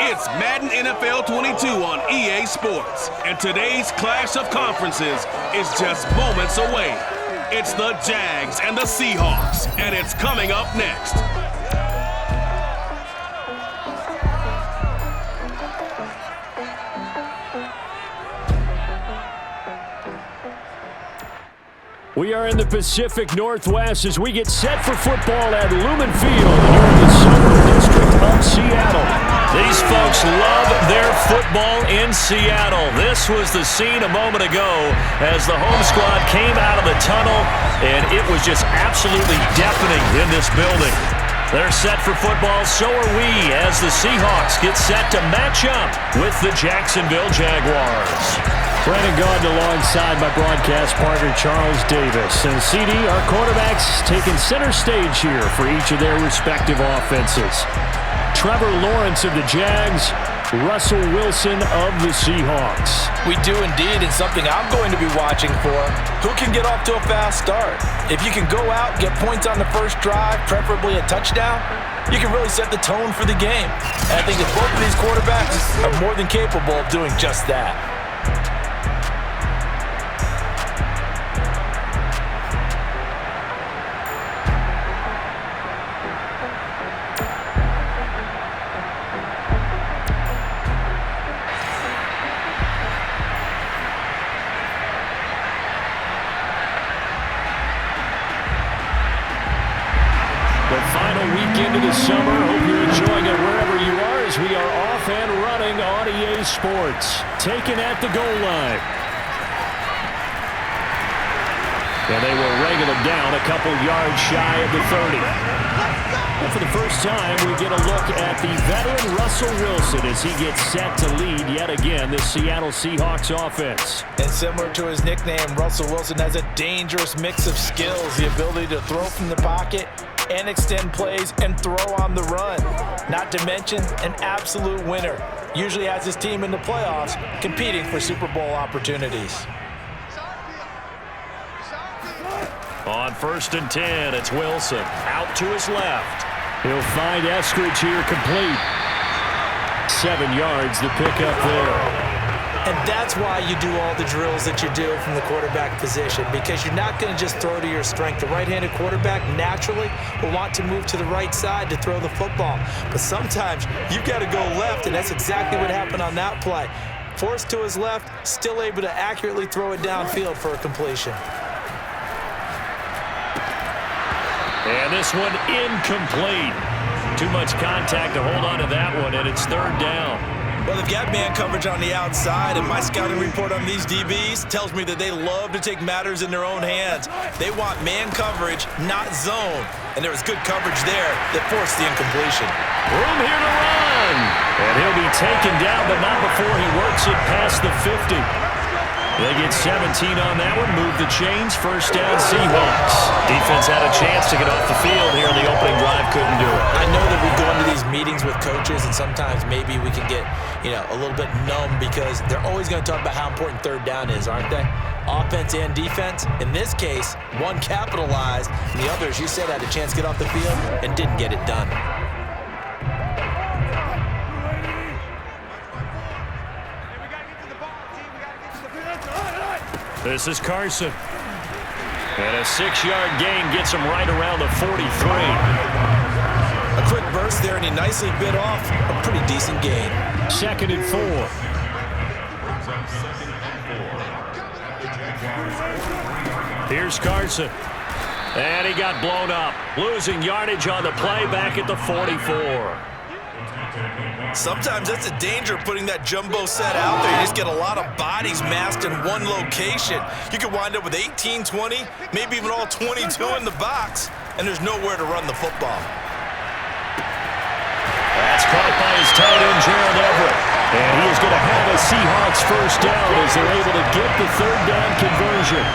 It's Madden NFL 22 on EA Sports, and today's clash of conferences is just moments away. It's the Jags and the Seahawks, and it's coming up next. We are in the Pacific Northwest as we get set for football at Lumen Field here in the Suburban District of Seattle. These folks love their football in Seattle. This was the scene a moment ago as the home squad came out of the tunnel, and it was just absolutely deafening in this building. They're set for football, so are we, as the Seahawks get set to match up with the Jacksonville Jaguars. Brandon Gaudin alongside my broadcast partner Charles Davis. And CD, our quarterbacks taking center stage here for each of their respective offenses. Trevor Lawrence of the Jags, Russell Wilson of the Seahawks. We do indeed, and something I'm going to be watching for, who can get off to a fast start. If you can go out, get points on the first drive, preferably a touchdown, you can really set the tone for the game. And I think that both of these quarterbacks are more than capable of doing just that. Summer. Hope you're enjoying it wherever you are as we are off and running on EA Sports. Taken at the goal line. And they will wrangle him down a couple yards shy of the 30. And for the first time, we get a look at the veteran Russell Wilson as he gets set to lead yet again this Seattle Seahawks offense. And similar to his nickname, Russell Wilson has a dangerous mix of skills, the ability to throw from the pocket and extend plays and throw on the run. Not to mention an absolute winner. Usually has his team in the playoffs competing for Super Bowl opportunities. On 1st and 10, it's Wilson out to his left. He'll find Eskridge here complete. 7 yards the pickup there. And that's why you do all the drills that you do from the quarterback position, because you're not going to just throw to your strength. The right-handed quarterback naturally will want to move to the right side to throw the football. But sometimes you've got to go left, and that's exactly what happened on that play. Forced to his left, still able to accurately throw it downfield for a completion. And this one incomplete. Too much contact to hold on to that one, and it's 3rd down. Well, they've got man coverage on the outside, and my scouting report on these DBs tells me that they love to take matters in their own hands. They want man coverage, not zone. And there was good coverage there that forced the incompletion. Room here to run. And he'll be taken down, but not before he works it past the 50. They get 17 on that one, move the chains, 1st down Seahawks. Defense had a chance to get off the field here in the opening drive, couldn't do it. I know that we go into these meetings with coaches, and sometimes maybe we can get, a little bit numb because they're always going to talk about how important 3rd down is, aren't they? Offense and defense. In this case, one capitalized, and the other, as you said, had a chance to get off the field and didn't get it done. This is Carson. And a 6-yard gain gets him right around the 43. A quick burst there, and he nicely bit off a pretty decent gain. 2nd and 4. Here's Carson. And he got blown up. Losing yardage on the play back at the 44. Sometimes that's the danger of putting that jumbo set out there. You just get a lot of bodies massed in one location. You could wind up with 18, 20, maybe even all 22 in the box, and there's nowhere to run the football. That's caught by his tight end, Gerald Everett. And he is going to have a Seahawks 1st down as they're able to get the 3rd down conversion.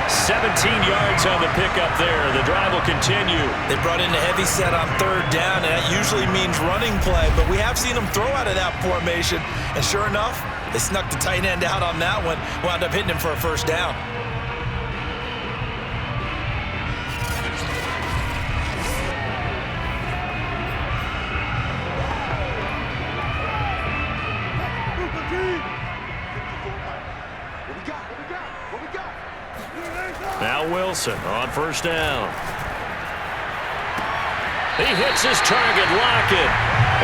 17 yards on the pickup there. The drive will continue. They brought in a heavy set on 3rd down, and that usually means running play, but we have seen them throw out of that formation, and sure enough, they snuck the tight end out on that one, wound up hitting him for a 1st down. Wilson on first down. He hits his target, Lockett.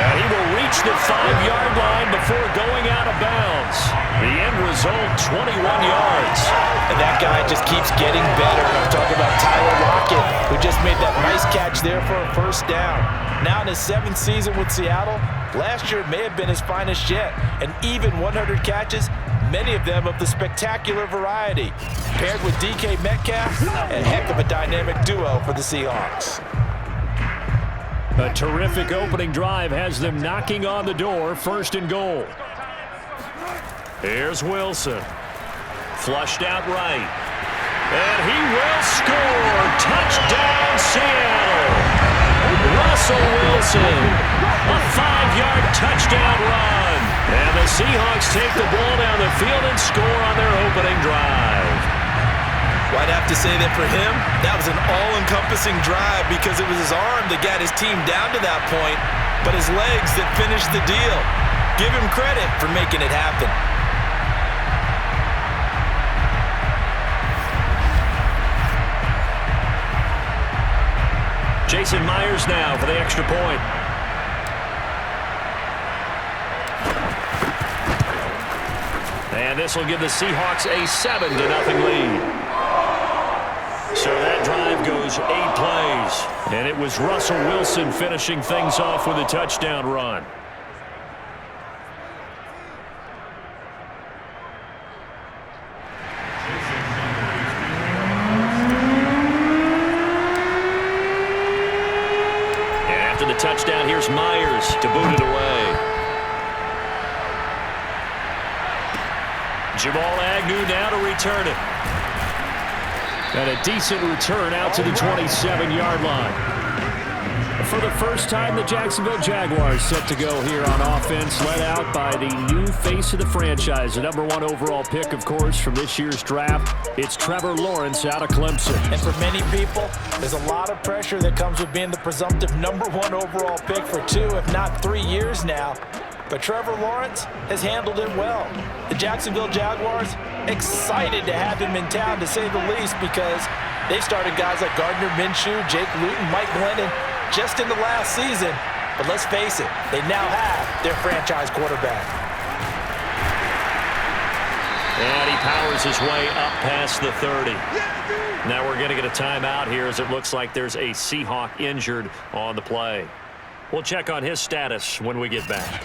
And he will reach the 5-yard line before going out of bounds. The end result, 21 yards. And that guy just keeps getting better. I'm talking about Tyler Lockett, who just made that nice catch there for a first down. Now in his 7th season with Seattle, last year may have been his finest yet. And even 100 catches, many of them of the spectacular variety. Paired with DK Metcalf, a heck of a dynamic duo for the Seahawks. A terrific opening drive has them knocking on the door, 1st and goal. Here's Wilson. Flushed out right. And he will score. Touchdown, Seattle. Russell Wilson. A 5-yard touchdown run. And the Seahawks take the ball down the field and score on their opening drive. Well, I'd have to say that for him, that was an all-encompassing drive because it was his arm that got his team down to that point, but his legs that finished the deal. Give him credit for making it happen. Jason Myers now for the extra point. And this will give the Seahawks a 7-0 lead. So that drive goes 8 plays. And it was Russell Wilson finishing things off with a touchdown run. And after the touchdown, here's Myers to boot it away. Jamal Agnew now to return it. And a decent return out to the 27-yard line. For the first time, the Jacksonville Jaguars set to go here on offense, led out by the new face of the franchise, the #1 overall pick, of course, from this year's draft. It's Trevor Lawrence out of Clemson. And for many people, there's a lot of pressure that comes with being the presumptive #1 overall pick for 2, if not 3 years now. But Trevor Lawrence has handled it well. The Jacksonville Jaguars excited to have him in town, to say the least, because they've started guys like Gardner Minshew, Jake Luton, Mike Glennon just in the last season. But let's face it, they now have their franchise quarterback. And he powers his way up past the 30. Now we're going to get a timeout here as it looks like there's a Seahawk injured on the play. We'll check on his status when we get back.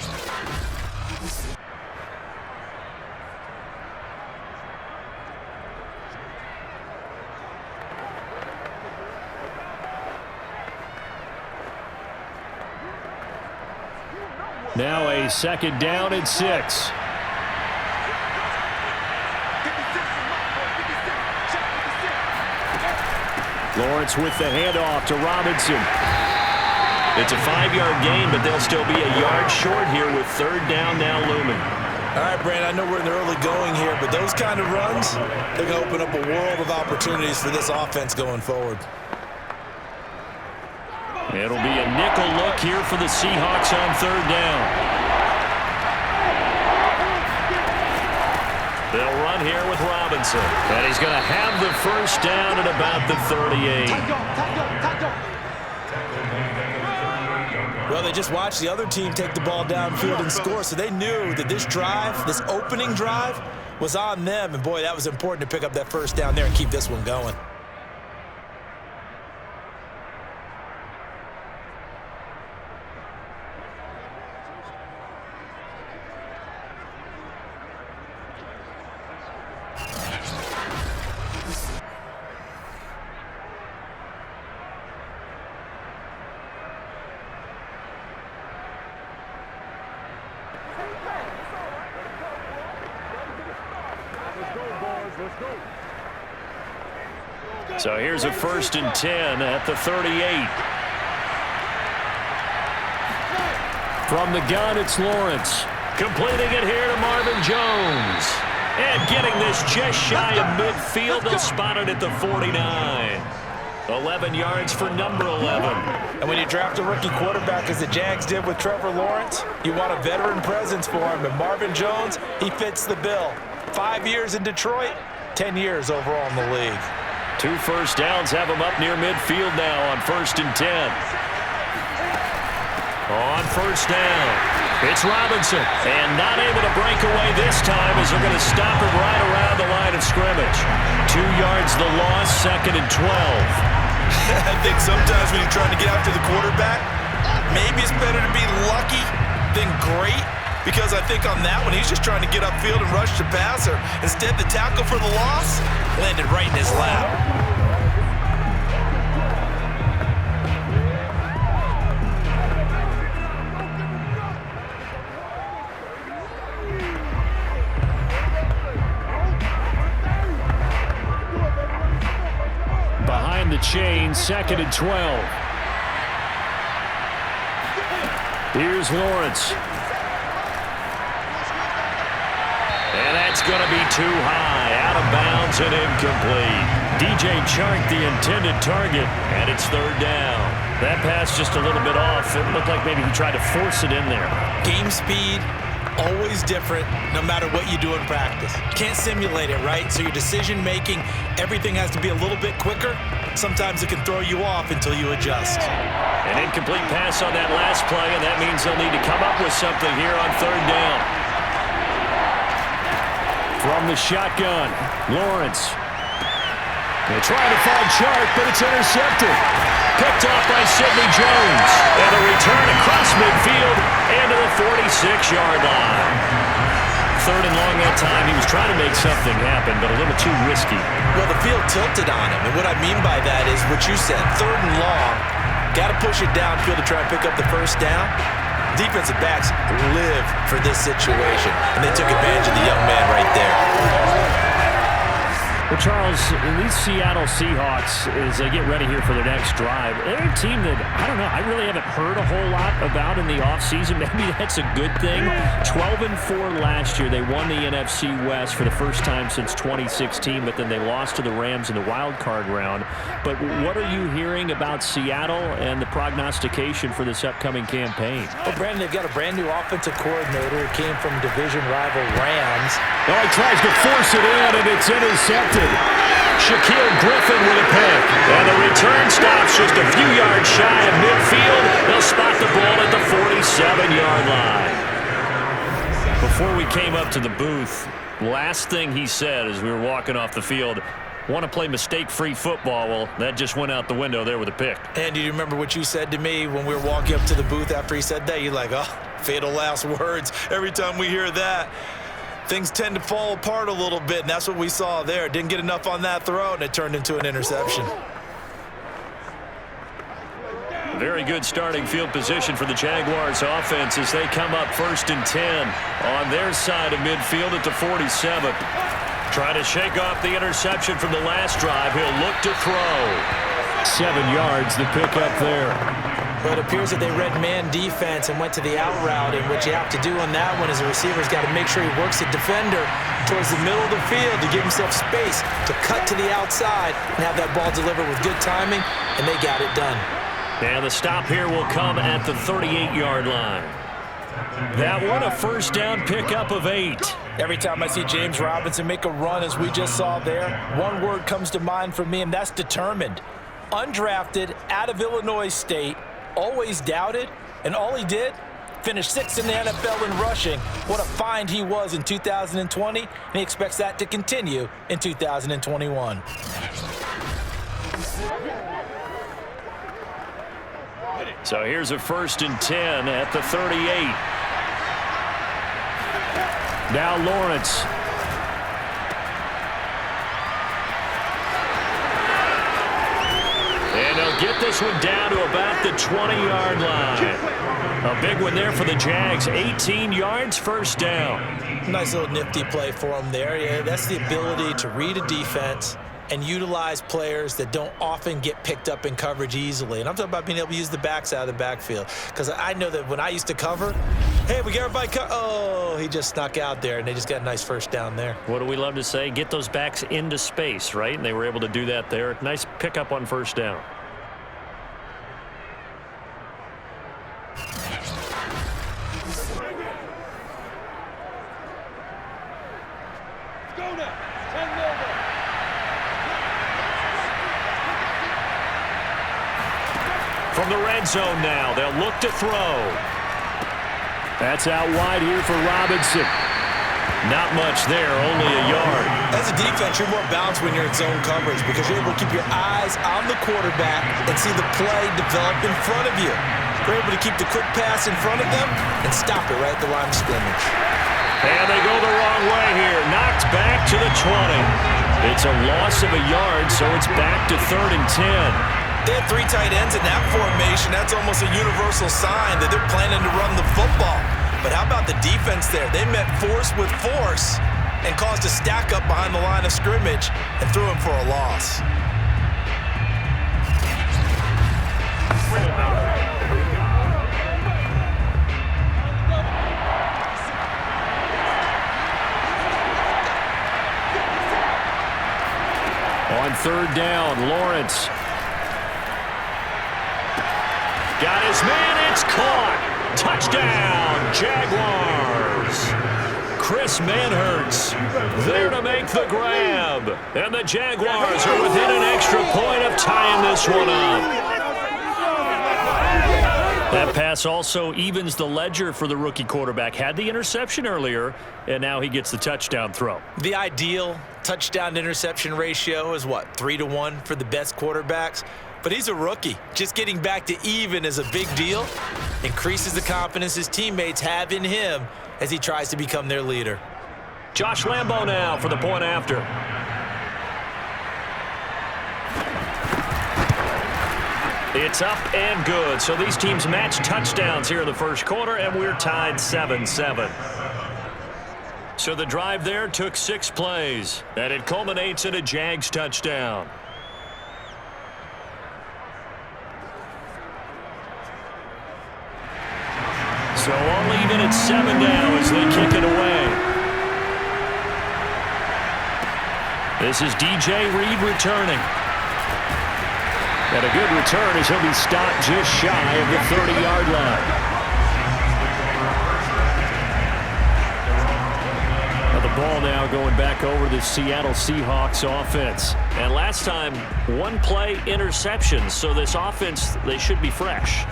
Now a 2nd down and 6. Lawrence with the handoff to Robinson. It's a 5-yard gain, but they'll still be a yard short here with 3rd down now Lumen. All right, Brand, I know we're in the early going here, but those kind of runs, they're going to open up a world of opportunities for this offense going forward. It'll be a nickel look here for the Seahawks on 3rd down. They'll run here with Robinson. And he's going to have the 1st down at about the 38. Well, they just watched the other team take the ball downfield and score, so they knew that this drive, this opening drive, was on them. And, boy, that was important to pick up that 1st down there and keep this one going. So here's a 1st and 10 at the 38. From the gun, it's Lawrence. Completing it here to Marvin Jones. And getting this just shy of midfield. They'll spot it at the 49. 11 yards for number 11. And when you draft a rookie quarterback, as the Jags did with Trevor Lawrence, you want a veteran presence for him. And Marvin Jones, he fits the bill. 5 years in Detroit, 10 years overall in the league. 2 first downs have them up near midfield now on 1st and 10. On 1st down, it's Robinson. And not able to break away this time as they're going to stop him right around the line of scrimmage. 2 yards the loss, 2nd and 12. I think sometimes when you're trying to get after the quarterback, maybe it's better to be lucky than great, because I think on that one, he's just trying to get upfield and rush the passer. Instead, the tackle for the loss landed right in his lap. Behind the chain, 2nd and 12. Here's Lawrence. And that's going to be too high, out of bounds and incomplete. DJ Chark, the intended target, and it's 3rd down. That pass just a little bit off. It looked like maybe he tried to force it in there. Game speed, always different no matter what you do in practice. Can't simulate it, right? So your decision-making, everything has to be a little bit quicker. Sometimes it can throw you off until you adjust. An incomplete pass on that last play, and that means they'll need to come up with something here on 3rd down. From the shotgun, Lawrence. They're trying to find Chark, but it's intercepted. Picked off by Sidney Jones. And a return across midfield and to the 46-yard line. 3rd and long that time. He was trying to make something happen, but a little too risky. Well, the field tilted on him, and what I mean by that is what you said. 3rd and long, got to push it downfield to try and pick up the 1st down. Defensive backs live for this situation, and they took advantage of the young man right there. Well, Charles, these Seattle Seahawks, as they get ready here for their next drive, they're a team that, I don't know, I really haven't heard a whole lot about in the offseason. Maybe that's a good thing. 12-4 last year. They won the NFC West for the first time since 2016, but then they lost to the Rams in the wild card round. But what are you hearing about Seattle and the prognostication for this upcoming campaign? Well, Brandon, they've got a brand new offensive coordinator who came from division rival Rams. Oh, he tries to force it in, and it's intercepted. Shaquille Griffin with a pick. And the return stops just a few yards shy of midfield. They'll spot the ball at the 47-yard line. Before we came up to the booth, last thing he said as we were walking off the field, want to play mistake-free football. Well, that just went out the window there with a pick. And do you remember what you said to me when we were walking up to the booth after he said that? You're like, oh, fatal last words. Every time we hear that, things tend to fall apart a little bit, and that's what we saw there. Didn't get enough on that throw, and it turned into an interception. Very good starting field position for the Jaguars offense as they come up 1st and 10 on their side of midfield at the 47. Trying to shake off the interception from the last drive. He'll look to throw. 7 yards, the pickup there. But it appears that they read man defense and went to the out route, and what you have to do on that one is the receiver's got to make sure he works the defender towards the middle of the field to give himself space to cut to the outside and have that ball delivered with good timing, and they got it done. And the stop here will come at the 38-yard line. That one, a 1st down pickup of 8. Every time I see James Robinson make a run, as we just saw there, one word comes to mind for me, and that's determined. Undrafted, out of Illinois State, always doubted, and all he did, finished 6th in the NFL in rushing. What a find he was in 2020, and he expects that to continue in 2021. So here's a 1st and 10 at the 38. Now Lawrence. And they'll get this one down to about the 20-yard line. A big one there for the Jags. 18 yards, 1st down. Nice little nifty play for him there. Yeah, that's the ability to read a defense and utilize players that don't often get picked up in coverage easily. And I'm talking about being able to use the backs out of the backfield. Because I know that when I used to cover, hey, we got everybody oh, he just snuck out there, and they just got a nice 1st down there. What do we love to say? Get those backs into space, right? And they were able to do that there. Nice pickup on 1st down. from the red zone now. They'll look to throw. That's out wide here for Robinson. Not much there, only a yard. As a defense, you're more balanced when you're in zone coverage because you're able to keep your eyes on the quarterback and see the play develop in front of you. You're able to keep the quick pass in front of them and stop it right at the line of scrimmage. And they go the wrong way here. Knocked back to the 20. It's a loss of a yard, so it's back to 3rd and 10. They have 3 tight ends in that formation. That's almost a universal sign that they're planning to run the football. But how about the defense there? They met force with force and caused a stack up behind the line of scrimmage and threw him for a loss. On 3rd down, Lawrence. Got his man, it's caught. Touchdown, Jaguars. Chris Manhertz there to make the grab. And the Jaguars are within an extra point of tying this one up. That pass also evens the ledger for the rookie quarterback. Had the interception earlier, and now he gets the touchdown throw. The ideal touchdown-interception ratio is what, 3-to-1 for the best quarterbacks? But he's a rookie. Just getting back to even is a big deal. Increases the confidence his teammates have in him as he tries to become their leader. Josh Lambo now for the point after. It's up and good. So these teams match touchdowns here in the first quarter, and we're tied 7-7. So the drive there took 6 plays, and it culminates in a Jags touchdown. So all even at 7 now as they kick it away. This is DJ Reed returning. And a good return as he'll be stopped just shy of the 30-yard line. Now the ball now going back over the Seattle Seahawks offense. And last time, 1-play interception. So this offense, they should be fresh.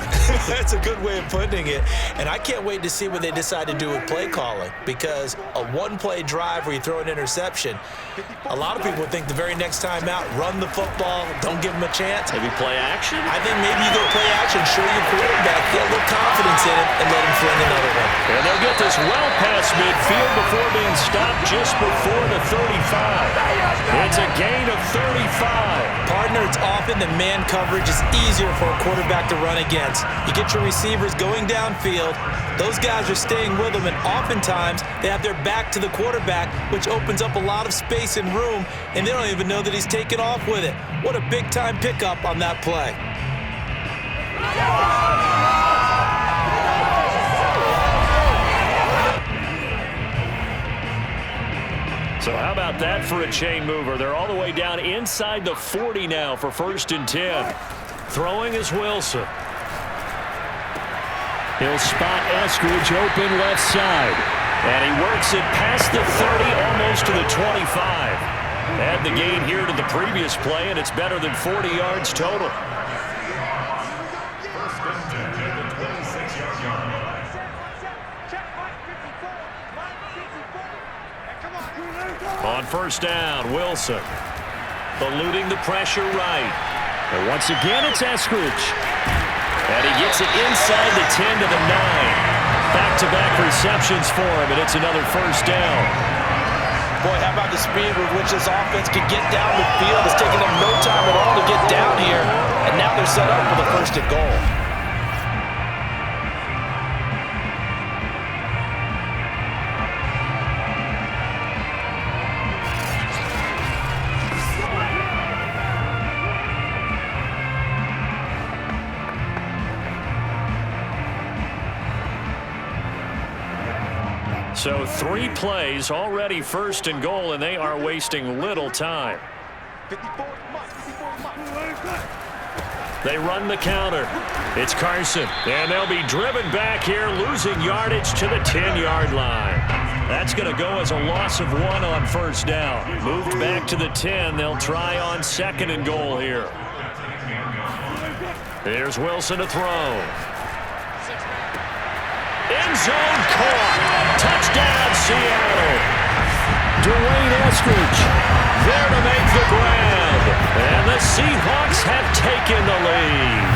That's a good way of putting it. And I can't wait to see what they decide to do with play calling. Because a 1-play drive where you throw an interception, a lot of people would think the very next time out, run the football, don't give them a chance. Maybe play action? I think maybe you go play action, show your quarterback, get a little confidence in him, and let him fling another one. And they'll get this well past midfield before being stopped just before the 35. It's a gain of 35. Partner, it's often that man coverage is easier for a quarterback to run against. You get your receivers going downfield. Those guys are staying with them, and oftentimes they have their back to the quarterback, which opens up a lot of space and room, and they don't even know that he's taken off with it. What a big-time pickup on that play. So how about that for a chain mover? They're all the way down inside the 40 now for 1st and 10. Throwing is Wilson. He'll spot Eskridge open left side. And he works it past the 30, almost to the 25. Add the gain here to the previous play, and it's better than 40 yards total. On 1st down, Wilson. Eluding the pressure right. And once again, it's Eskridge. And he gets it inside the 10 to the 9. Back-to-back receptions for him, and it's another 1st down. Boy, how about the speed with which this offense can get down the field? It's taken them no time at all to get down here, and now they're set up for the 1st and goal. So 3 plays, already 1st and goal, and they are wasting little time. They run the counter. It's Carson, and they'll be driven back here, losing yardage to the 10-yard line. That's going to go as a loss of 1 on 1st down. Moved back to the 10. They'll try on 2nd and goal here. Here's Wilson to throw. End zone caught. Touchdown, Seattle. Dwayne Eskridge there to make the grab. And the Seahawks have taken the lead.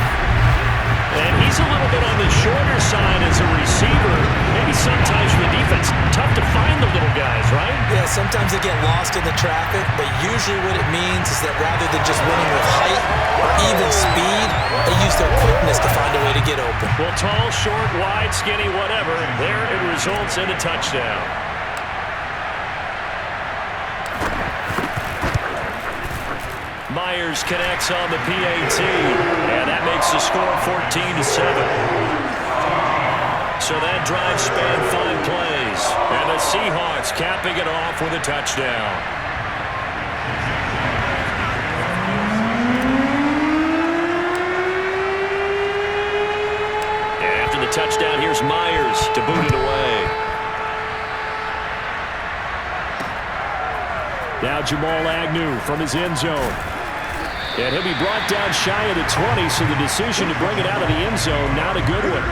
And he's a little bit on the shorter side as a receiver. Maybe sometimes for the defense, tough to find the little guys, right? Yeah, sometimes they get lost in the traffic, but usually what it means is that rather than just winning with height or even speed, they use their quickness to find a way to get open. Well, tall, short, wide, skinny, whatever, there it results in a touchdown. Myers connects on the PAT, and that makes the score 14-7. So that drive spanned 5 plays, and the Seahawks capping it off with a touchdown. And after the touchdown, here's Myers to boot it away. Now Jamal Agnew from his end zone. And he'll be brought down shy of the 20, so the decision to bring it out of the end zone, not a good one.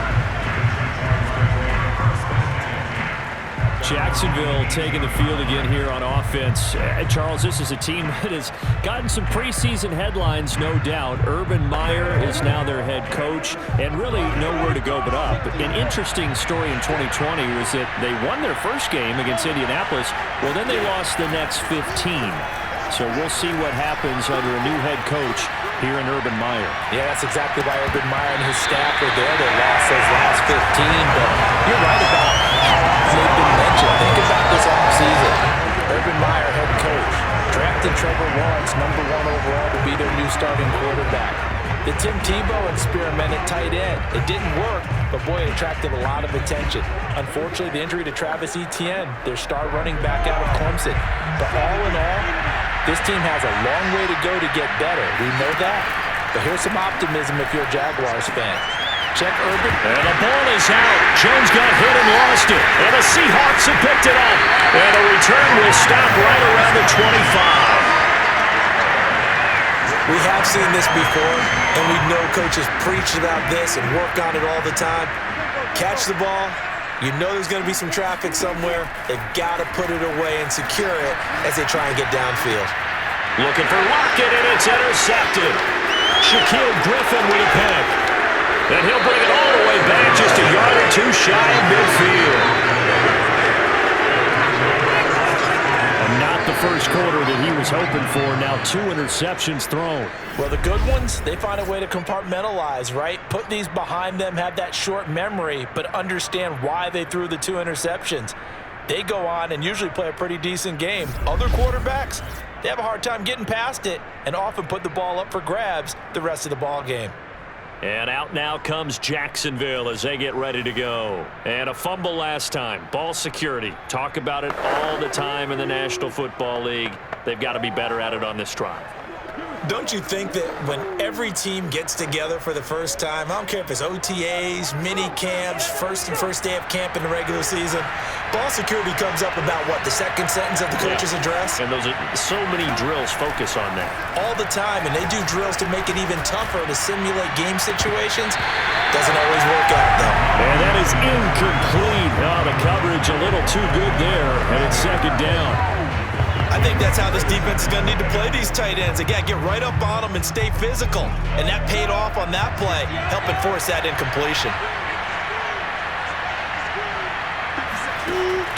Jacksonville taking the field again here on offense. Charles, this is a team that has gotten some preseason headlines, no doubt. Urban Meyer is now their head coach, and really nowhere to go but up. An interesting story in 2020 was that they won their first game against Indianapolis. Well, then they lost the next 15. So we'll see what happens under a new head coach here in Urban Meyer. Yeah, that's exactly why Urban Meyer and his staff were there. They lost those last 15, but you're right about how often they've been mentioned. Think about this offseason. Urban Meyer, head coach, drafted Trevor Lawrence, #1 overall, to be their new starting quarterback. The Tim Tebow experiment at tight end. It didn't work, but boy, it attracted a lot of attention. Unfortunately, the injury to Travis Etienne, their star running back out of Clemson. But all in all, this team has a long way to go to get better. We know that. But here's some optimism if you're a Jaguars fan. Check Urban. And the ball is out. Jones got hit and lost it. And the Seahawks have picked it up. And a return will stop right around the 25. We have seen this before, and we know coaches preach about this and work on it all the time. Catch the ball. You know there's going to be some traffic somewhere. They've got to put it away and secure it as they try and get downfield. Looking for Lockett, and it's intercepted. Shaquille Griffin with a pick. And he'll bring it all the way back just a yard or two shy of midfield. And not the first quarter that he was hoping for. Now 2 interceptions thrown. Well, the good ones, they find a way to compartmentalize, right? Put these behind them, have that short memory, but understand why they threw the 2 interceptions. They go on and usually play a pretty decent game. Other quarterbacks, they have a hard time getting past it and often put the ball up for grabs the rest of the ball game. And out now comes Jacksonville as they get ready to go. And a fumble last time. Ball security. Talk about it all the time in the National Football League. They've got to be better at it on this drive. Don't you think that when every team gets together for the first time, I don't care if it's OTAs, mini camps, first day of camp in the regular season, ball security comes up about what, the second sentence of the coach's address? And those are so many drills focus on that. All the time, and they do drills to make it even tougher to simulate game situations. Doesn't always work out, though. And that is incomplete. Oh, the coverage a little too good there, and it's second down. I think that's how this defense is going to need to play these tight ends. Again, get right up on them and stay physical. And that paid off on that play, helping force that incompletion.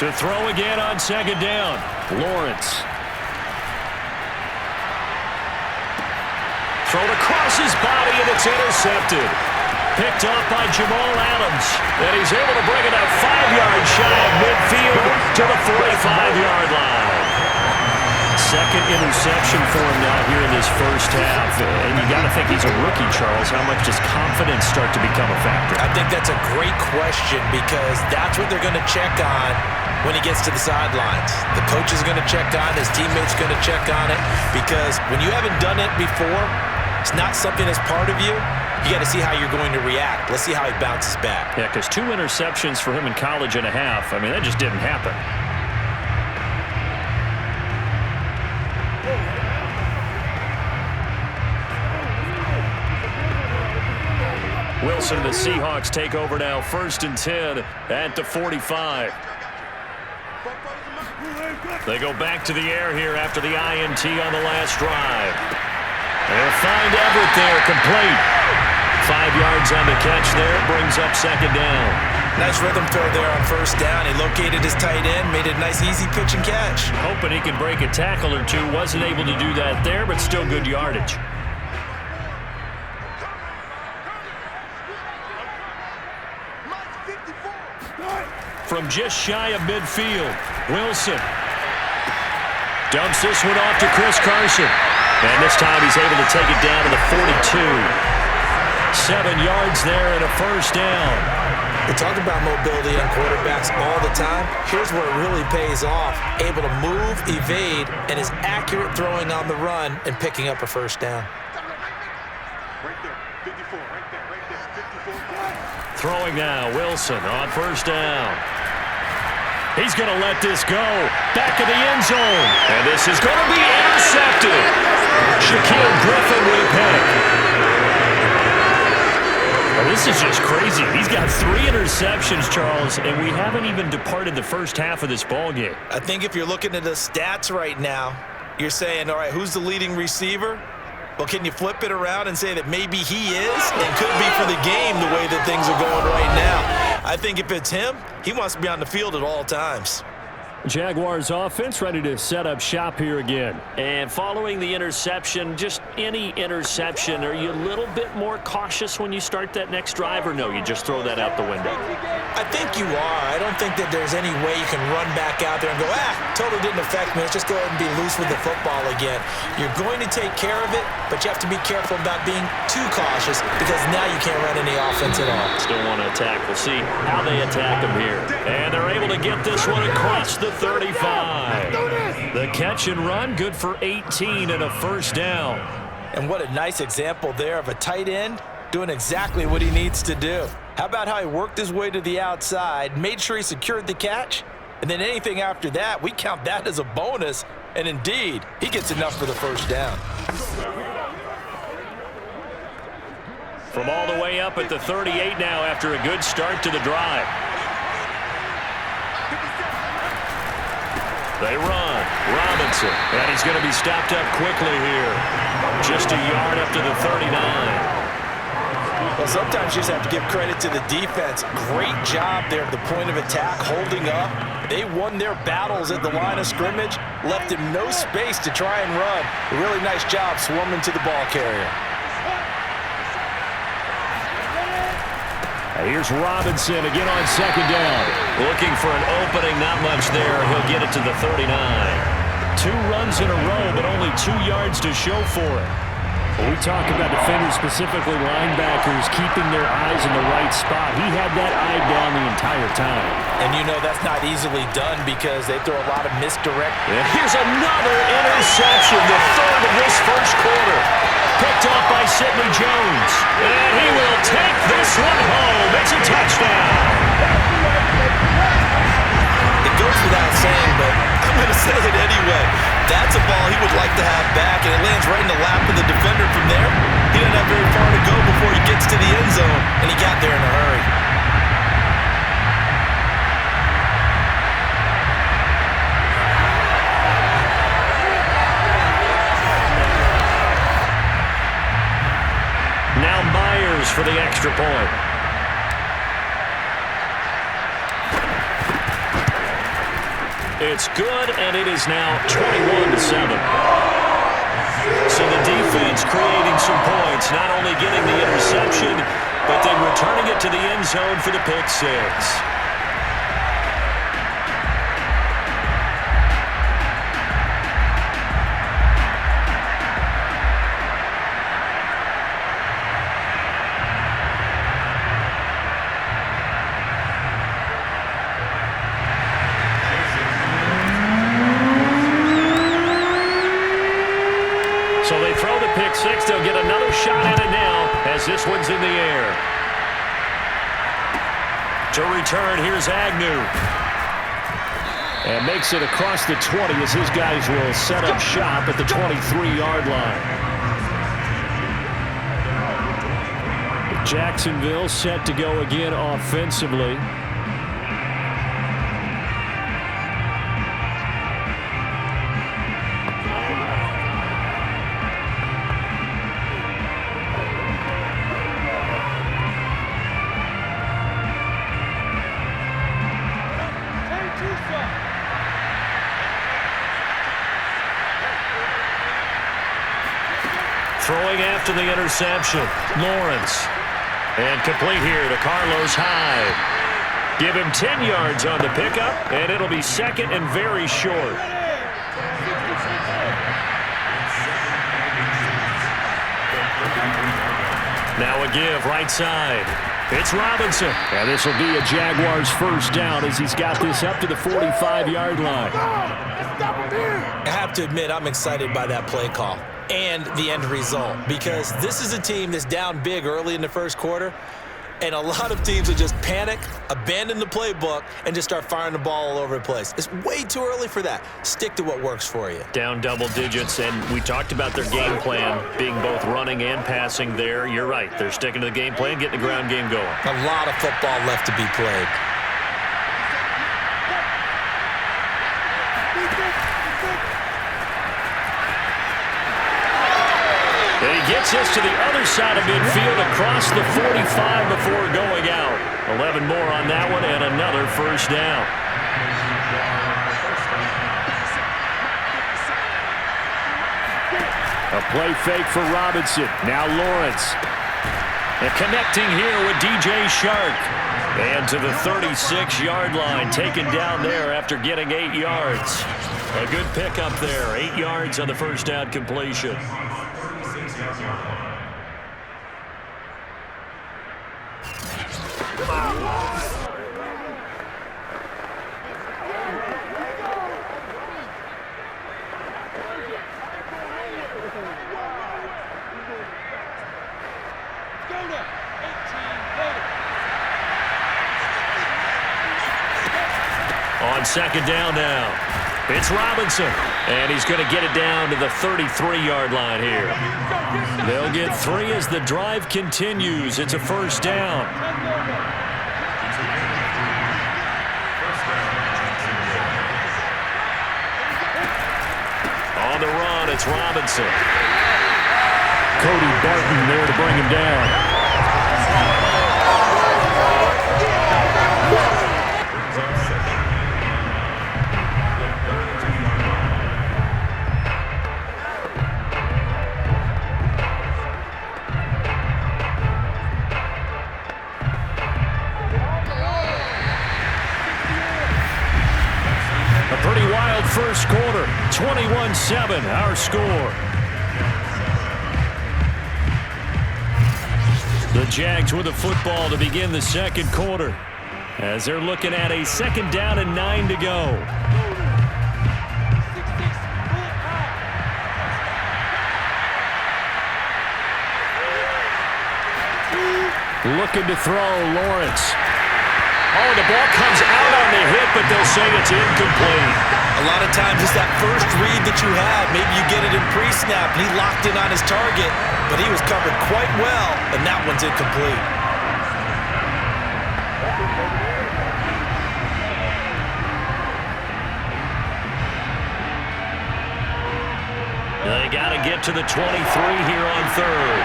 To throw again on second down, Lawrence. Thrown across his body, and it's intercepted. Picked up by Jamal Adams. And he's able to bring it up 5 yards shy of midfield to the 45-yard line. Second interception for him now here in this first half. And you got to think he's a rookie, Charles. How much does confidence start to become a factor? I think that's a great question because that's what they're going to check on when he gets to the sidelines. The coach is going to check on, his teammates going to check on it because when you haven't done it before, it's not something that's part of you. You got to see how you're going to react. Let's see how he bounces back. Yeah, because 2 interceptions for him in college and a half, I mean, that just didn't happen. Wilson and the Seahawks take over now, 1st and 10 at the 45. They go back to the air here after the INT on the last drive. They'll find Everett there, complete. 5 yards on the catch there, brings up 2nd down. Nice rhythm throw there on 1st down. He located his tight end, made it a nice easy pitch and catch. Hoping he can break a tackle or two. Wasn't able to do that there, but still good yardage. From just shy of midfield, Wilson dumps this one off to Carson. And this time he's able to take it down to the 42. 7 yards there and a 1st down. We talk about mobility on quarterbacks all the time. Here's where it really pays off. Able to move, evade, and is accurate throwing on the run and picking up a 1st down. Throwing now, Wilson on 1st down. He's going to let this go. Back of the end zone. And this is going to be intercepted. Shaquille Griffin with a pick. Oh, this is just crazy. He's got 3 interceptions, Charles, and we haven't even departed the first half of this ballgame. I think if you're looking at the stats right now, you're saying, all right, who's the leading receiver? Well, can you flip it around and say that maybe he is and could be for the game the way that things are going right now? I think if it's him, he wants to be on the field at all times. Jaguars offense ready to set up shop here again. And following the interception, just any interception, are you a little bit more cautious when you start that next drive, or no, you just throw that out the window? I think you are. I don't think that there's any way you can run back out there and go, totally didn't affect me. Let's just go ahead and be loose with the football again. You're going to take care of it, but you have to be careful about being too cautious because now you can't run any offense at all. Still want to attack. We'll see how they attack them here. And they're able to get this one across the 35. The catch and run, good for 18 and a 1st down. And what a nice example there of a tight end doing exactly what he needs to do. How about how he worked his way to the outside, made sure he secured the catch, and then anything after that, we count that as a bonus. And indeed, he gets enough for the 1st down. From all the way up at the 38 now after a good start to the drive. They run. Robinson. And he's going to be stopped up quickly here. Just a yard up to the 39. Well, sometimes you just have to give credit to the defense. Great job there at the point of attack, holding up. They won their battles at the line of scrimmage, left him no space to try and run. A really nice job swarming to the ball carrier. Here's Robinson again on 2nd down. Looking for an opening, not much there. He'll get it to the 39. 2 runs in a row, but only 2 yards to show for it. When we talk about defenders, specifically linebackers, keeping their eyes in the right spot, he had that eye down the entire time. And you know that's not easily done because they throw a lot of misdirect. And here's another interception, the 3rd of this 1st quarter. Picked off by Sidney Jones. And he will take this one home. It's a touchdown. It goes without saying, but I'm going to say it anyway. That's a ball he would like to have back, and it lands right in the lap of the defender from there. He didn't have very far to go before he gets to the end zone, and he got there in a hurry. Now Myers for the extra point. It's good, and it is now 21-7. So the defense creating some points, not only getting the interception, but then returning it to the end zone for the pick 6. So they throw the pick 6. They'll get another shot at it now as this one's in the air. To return, here's Agnew. And makes it across the 20 as his guys will set up shop at the 23-yard line. The Jacksonville set to go again offensively. Throwing after the interception, Lawrence. And complete here to Carlos Hyde. Give him 10 yards on the pickup, and it'll be second and very short. Now a give right side. It's Robinson. And this will be a Jaguars first down as he's got this up to the 45-yard line. I have to admit, I'm excited by that play call and the end result, because this is a team that's down big early in the first quarter, and a lot of teams will just panic, abandon the playbook, and just start firing the ball all over the place. It's way too early for that. Stick to what works for you. Down double digits, and we talked about their game plan being both running and passing there. You're right. They're sticking to the game plan, getting the ground game going. A lot of football left to be played. And he gets us to the other side of midfield across the 45 before going out. 11 more on that one and another first down. A play fake for Robinson. Now Lawrence. And connecting here with DJ Shark. And to the 36-yard line, taken down there after getting 8 yards. A good pickup there. 8 yards on the first down completion. On second down now, it's Robinson, and he's going to get it down to the 33-yard line here. They'll get 3 as the drive continues. It's a first down. On the run, it's Robinson. Cody Barton there to bring him down. First quarter, 21-7, our score. The Jags with the football to begin the second quarter, as they're looking at a second down and 9 to go. Looking to throw, Lawrence. Oh, the ball comes out on the hit, but they'll say it's incomplete. A lot of times it's that first read that you have. Maybe you get it in pre-snap, and he locked in on his target, but he was covered quite well, and that one's incomplete. They got to get to the 23 here on third.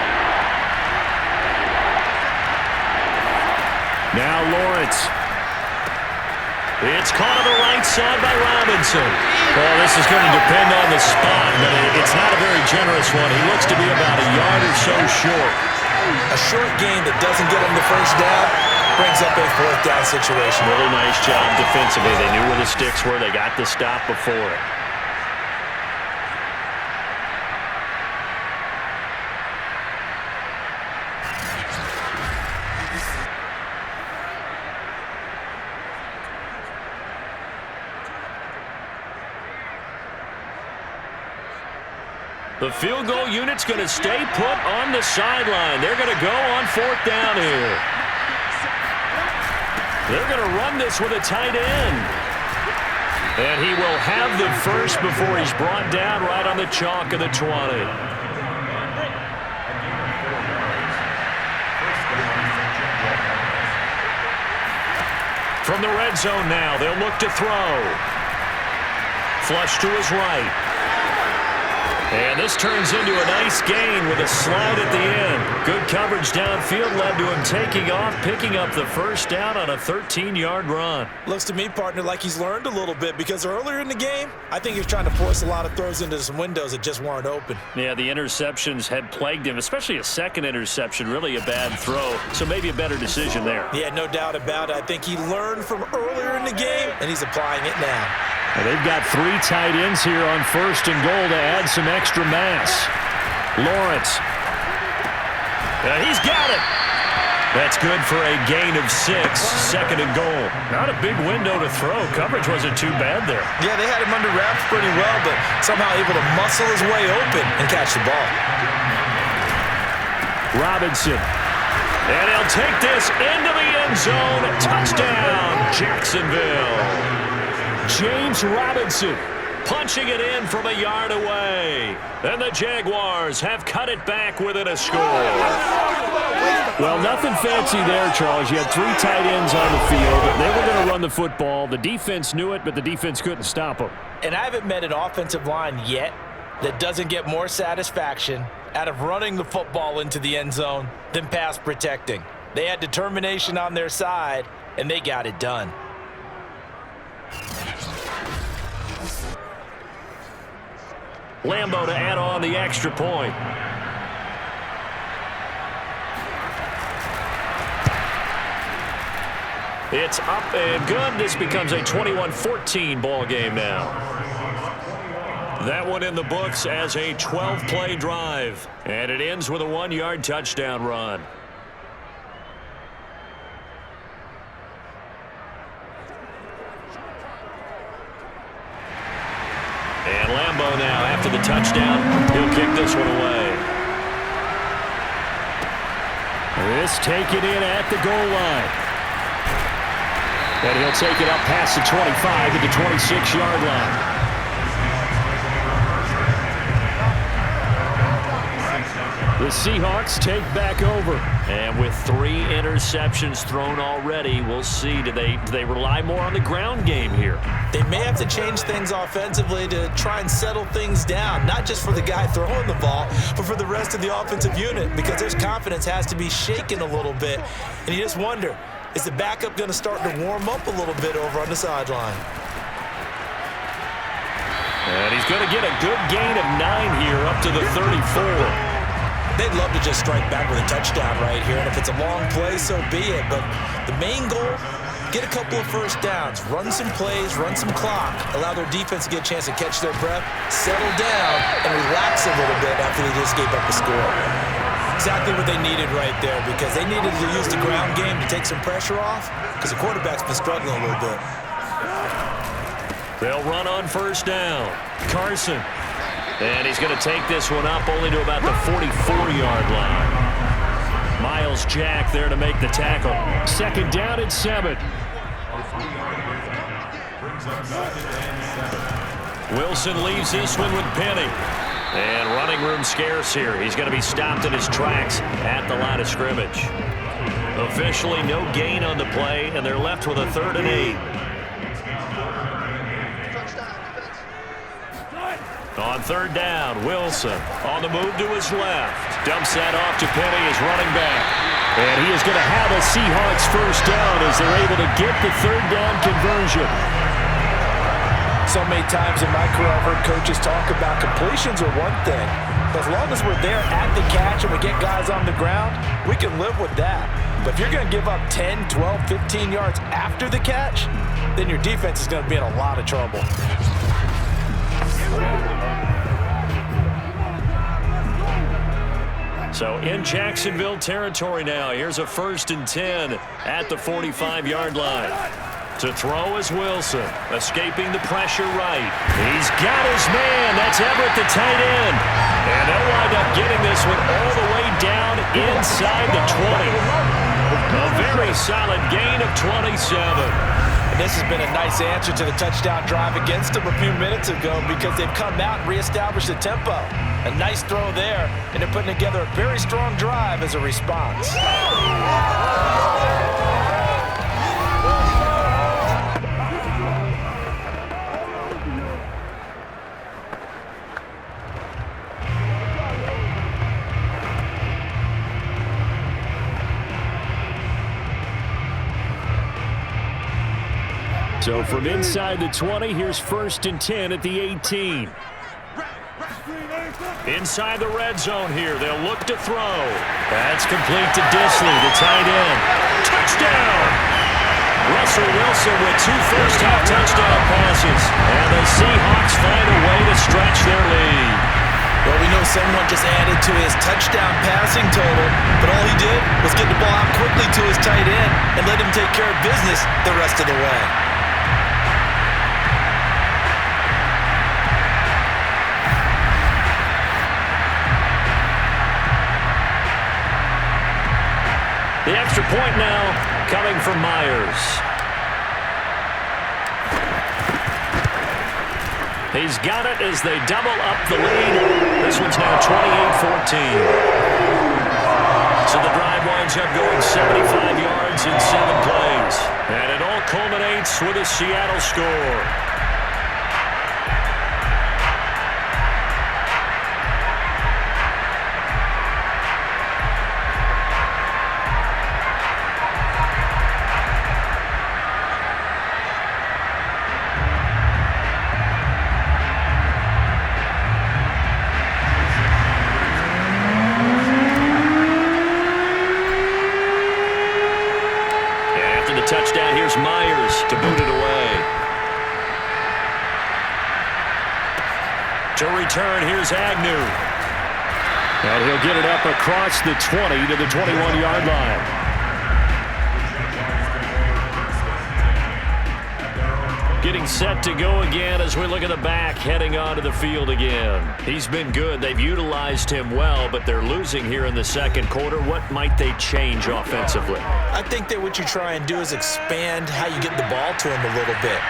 Now Lawrence. It's caught on the right side by Robinson. Well, this is going to depend on the spot, but it's not a very generous one. He looks to be about a yard or so short. A short gain that doesn't get him the first down brings up a fourth down situation. Really nice job defensively. They knew where the sticks were. They got the stop before it. The field goal unit's going to stay put on the sideline. They're going to go on fourth down here. They're going to run this with a tight end. And he will have the first before he's brought down right on the chalk of the 20. From the red zone now, they'll look to throw. Flush to his right. And this turns into a nice gain with a slide at the end. Good coverage downfield led to him taking off, picking up the first down on a 13-yard run. Looks to me, partner, like he's learned a little bit because earlier in the game, I think he was trying to force a lot of throws into some windows that just weren't open. Yeah, the interceptions had plagued him, especially a second interception, really a bad throw. So maybe a better decision there. Yeah, no doubt about it. I think he learned from earlier in the game, and he's applying it now. Well, they've got 3 tight ends here on 1st and goal to add some extra mass. Lawrence. He's got it. That's good for a gain of 6, 2nd and goal. Not a big window to throw. Coverage wasn't too bad there. Yeah, they had him under wraps pretty well, but somehow able to muscle his way open and catch the ball. Robinson. And he'll take this into the end zone. Touchdown, Jacksonville. James Robinson punching it in from a yard away. And the Jaguars have cut it back within a score. Well, nothing fancy there, Charles. You had 3 tight ends on the field. They were going to run the football. The defense knew it, but the defense couldn't stop them. And I haven't met an offensive line yet that doesn't get more satisfaction out of running the football into the end zone than pass protecting. They had determination on their side, and they got it done. Lambo to add on the extra point. It's up and good. This becomes a 21-14 ball game now. That one in the books as a 12-play drive. And it ends with a 1-yard touchdown run. And Lambo now, after the touchdown, he'll kick this one away. This taken in at the goal line. And he'll take it up past the 25 to the 26-yard line. The Seahawks take back over. And with 3 interceptions thrown already, we'll see. Do they rely more on the ground game here? They may have to change things offensively to try and settle things down, not just for the guy throwing the ball, but for the rest of the offensive unit, because their confidence has to be shaken a little bit. And you just wonder, is the backup going to start to warm up a little bit over on the sideline? And he's going to get a good gain of 9 here up to the 34. They'd love to just strike back with a touchdown right here, and if it's a long play, so be it. But the main goal, get a couple of first downs, run some plays, run some clock, allow their defense to get a chance to catch their breath, settle down, and relax a little bit after they just gave up a score. Exactly what they needed right there, because they needed to use the ground game to take some pressure off, because the quarterback's been struggling a little bit. They'll run on first down. Carson. And he's going to take this one up only to about the 44-yard line. Miles Jack there to make the tackle. 2nd down and 7. Wilson leaves this one with Penny. And running room scarce here. He's going to be stopped in his tracks at the line of scrimmage. Officially no gain on the play, and they're left with a 3rd and 8. On 3rd down, Wilson on the move to his left. Dumps that off to Penny as running back. And he is going to have a Seahawks first down as they're able to get the 3rd down conversion. So many times in my career, I've heard coaches talk about completions are one thing. But as long as we're there at the catch and we get guys on the ground, we can live with that. But if you're going to give up 10, 12, 15 yards after the catch, then your defense is going to be in a lot of trouble. So in Jacksonville territory now. Here's a 1st and 10 at the 45-yard line. To throw is Wilson, escaping the pressure right. He's got his man. That's Everett, the tight end. And they'll wind up getting this one all the way down inside the 20. A very solid gain of 27. This has been a nice answer to the touchdown drive against them a few minutes ago because they've come out and reestablished the tempo. A nice throw there, and they're putting together a very strong drive as a response. So from inside the 20, here's 1st and 10 at the 18. Inside the red zone here. They'll look to throw. That's complete to Disley, the tight end. Touchdown! Russell Wilson with 2 first-half touchdown passes. And the Seahawks find a way to stretch their lead. Well, we know someone just added to his touchdown passing total, but all he did was get the ball out quickly to his tight end and let him take care of business the rest of the way. The extra point now coming from Myers. He's got it as they double up the lead. This one's now 28-14. So the drive winds up going 75 yards in 7 plays. And it all culminates with a Seattle score. Touchdown, here's Myers to boot it away. To return, here's Agnew. And he'll get it up across the 20 to the 21-yard line. Getting set to go again as we look at the back, heading onto the field again. He's been good. They've utilized him well, but they're losing here in the second quarter. What might they change offensively? I think that what you try and do is expand how you get the ball to him a little bit.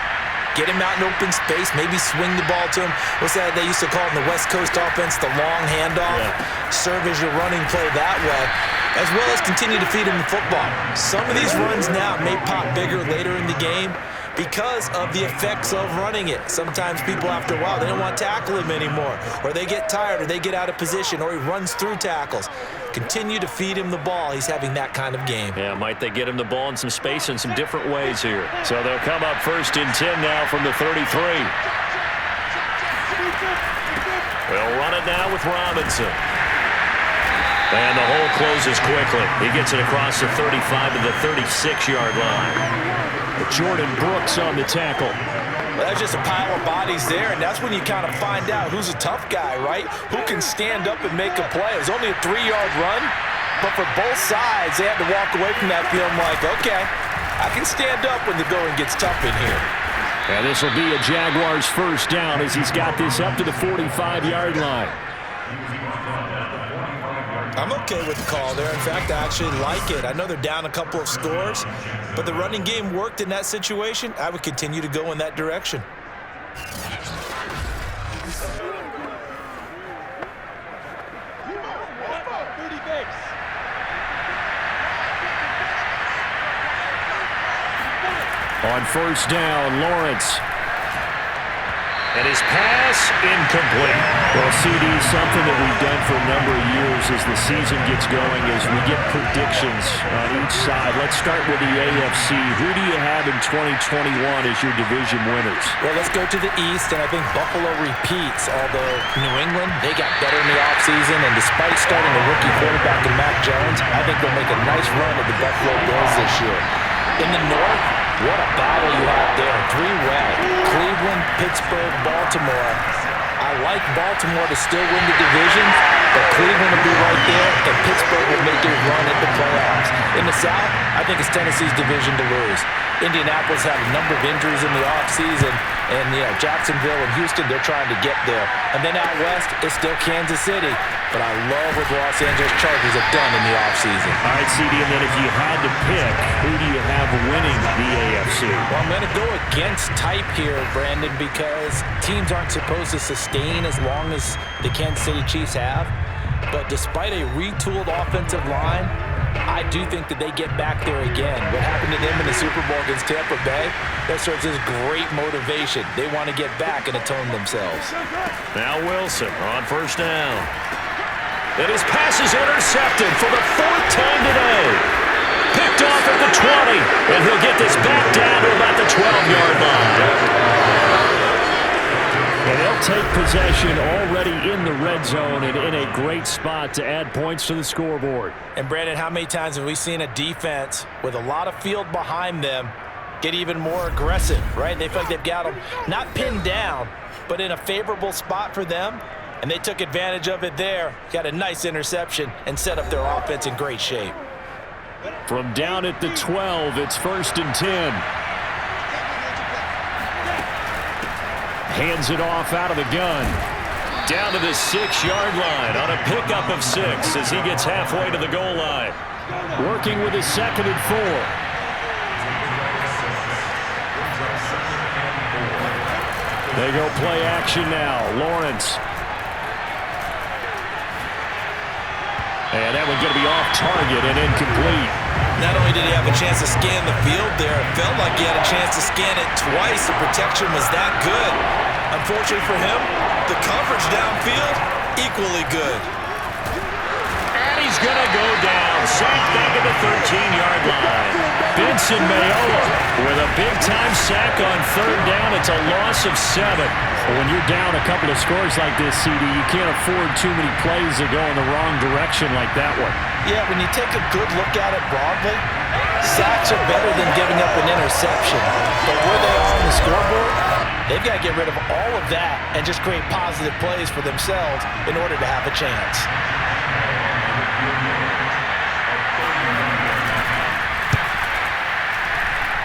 Get him out in open space, maybe swing the ball to him. What's that they used to call it in the West Coast offense, the long handoff? Yeah. Serve as your running play that way, as well as continue to feed him the football. Some of these runs now may pop bigger later in the game because of the effects of running it. Sometimes people, after a while, they don't want to tackle him anymore, or they get tired, or they get out of position, or he runs through tackles. Continue to feed him the ball. He's having that kind of game. Yeah, might they get him the ball in some space in some different ways here. So they'll come up 1st and 10 now from the 33. We'll run it now with Robinson. And the hole closes quickly. He gets it across the 35 to the 36-yard line. Jordan Brooks on the tackle. Well, that's just a pile of bodies there, and that's when you kind of find out who's a tough guy, right? Who can stand up and make a play. It was only a 3-yard run, but for both sides, they had to walk away from that feeling like, okay, I can stand up when the going gets tough in here. And this will be a Jaguars first down as he's got this up to the 45-yard line. I'm okay with the call there. In fact, I actually like it. I know they're down a couple of scores, but the running game worked in that situation. I would continue to go in that direction. On first down, Lawrence. And his pass incomplete. Well, CD, something that we've done for a number of years as the season gets going is we get predictions on each side. Let's start with the AFC. Who do you have in 2021 as your division winners? Well, let's go to the East, and I think Buffalo repeats, although New England, they got better in the offseason, and despite starting a rookie quarterback in Mac Jones, I think they'll make a nice run at the Buffalo Bills this year. In the North, what a battle you have there. 3-way. Cleveland, Pittsburgh, Baltimore. I like Baltimore to still win the division, but Cleveland will be right there, and Pittsburgh will make a run at the playoffs. In the South, I think it's Tennessee's division to lose. Indianapolis had a number of injuries in the offseason, and Jacksonville and Houston, they're trying to get there. And then out west, it's still Kansas City. But I love what the Los Angeles Chargers have done in the offseason. All right, CD, and then if you had to pick, who do you have winning the AFC? Well, I'm going to go against type here, Brandon, because teams aren't supposed to sustain as long as the Kansas City Chiefs have. But despite a retooled offensive line, I do think that they get back there again. What happened to them in the Super Bowl against Tampa Bay, that serves as great motivation. They want to get back and atone themselves. Now Wilson on first down. And his pass is intercepted for the 4th time today. Picked off at the 20, and he'll get this back down to about the 12-yard line. take possession already in the red zone and in a great spot to add points to the scoreboard. And, Brandon, how many times have we seen a defense with a lot of field behind them get even more aggressive, right? They feel like they've got them not pinned down, but in a favorable spot for them, and they took advantage of it there, got a nice interception, and set up their offense in great shape. From down at the 12, it's 1st and 10. Hands it off out of the gun. Down to the 6-yard line on a pickup of 6 as he gets halfway to the goal line. Working with his 2nd and 4. They go play action now. Lawrence. And that one's going to be off target and incomplete. Not only did he have a chance to scan the field there, it felt like he had a chance to scan it twice. The protection was that good. Unfortunately for him, the coverage downfield, equally good. And he's going to go down. Sacked back at the 13-yard line. Benson Mayola with a big-time sack on 3rd down. It's a loss of 7. When you're down a couple of scores like this, CD, you can't afford too many plays that go in the wrong direction like that one. Yeah, when you take a good look at it broadly, sacks are better than giving up an interception. But where they are on the scoreboard, they've got to get rid of all of that and just create positive plays for themselves in order to have a chance.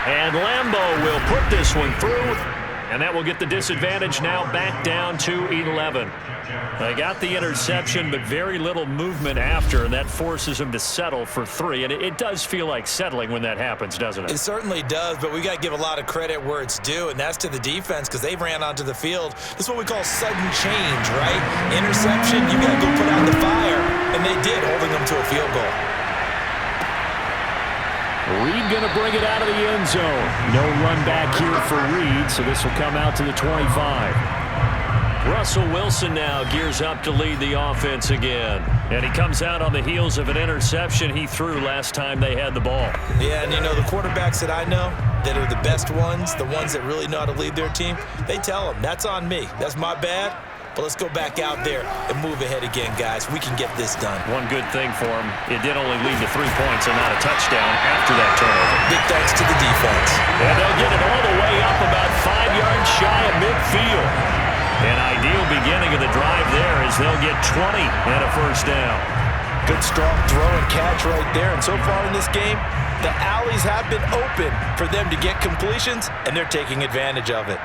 And Lambo will put this one through. And that will get the disadvantage now back down to 11. They got the interception, but very little movement after, and that forces them to settle for 3. And it does feel like settling when that happens, doesn't it? It certainly does, but we got to give a lot of credit where it's due, and that's to the defense because they ran onto the field. This is what we call sudden change, right? Interception, you got to go put out the fire, and they did, holding them to a field goal. Reed going to bring it out of the end zone. No run back here for Reed, so this will come out to the 25. Russell Wilson now gears up to lead the offense again. And he comes out on the heels of an interception he threw last time they had the ball. Yeah, and you know, the quarterbacks that I know that are the best ones, the ones that really know how to lead their team, they tell them, that's on me. That's my bad. But let's go back out there and move ahead again, guys. We can get this done. One good thing for him, it did only lead to 3 points and not a touchdown after that turnover. Big thanks to the defense. And they'll get it all the way up about 5 yards shy of midfield. An ideal beginning of the drive there as they'll get 20 and a 1st down. Good strong throw and catch right there. And so far in this game, the alleys have been open for them to get completions, and they're taking advantage of it.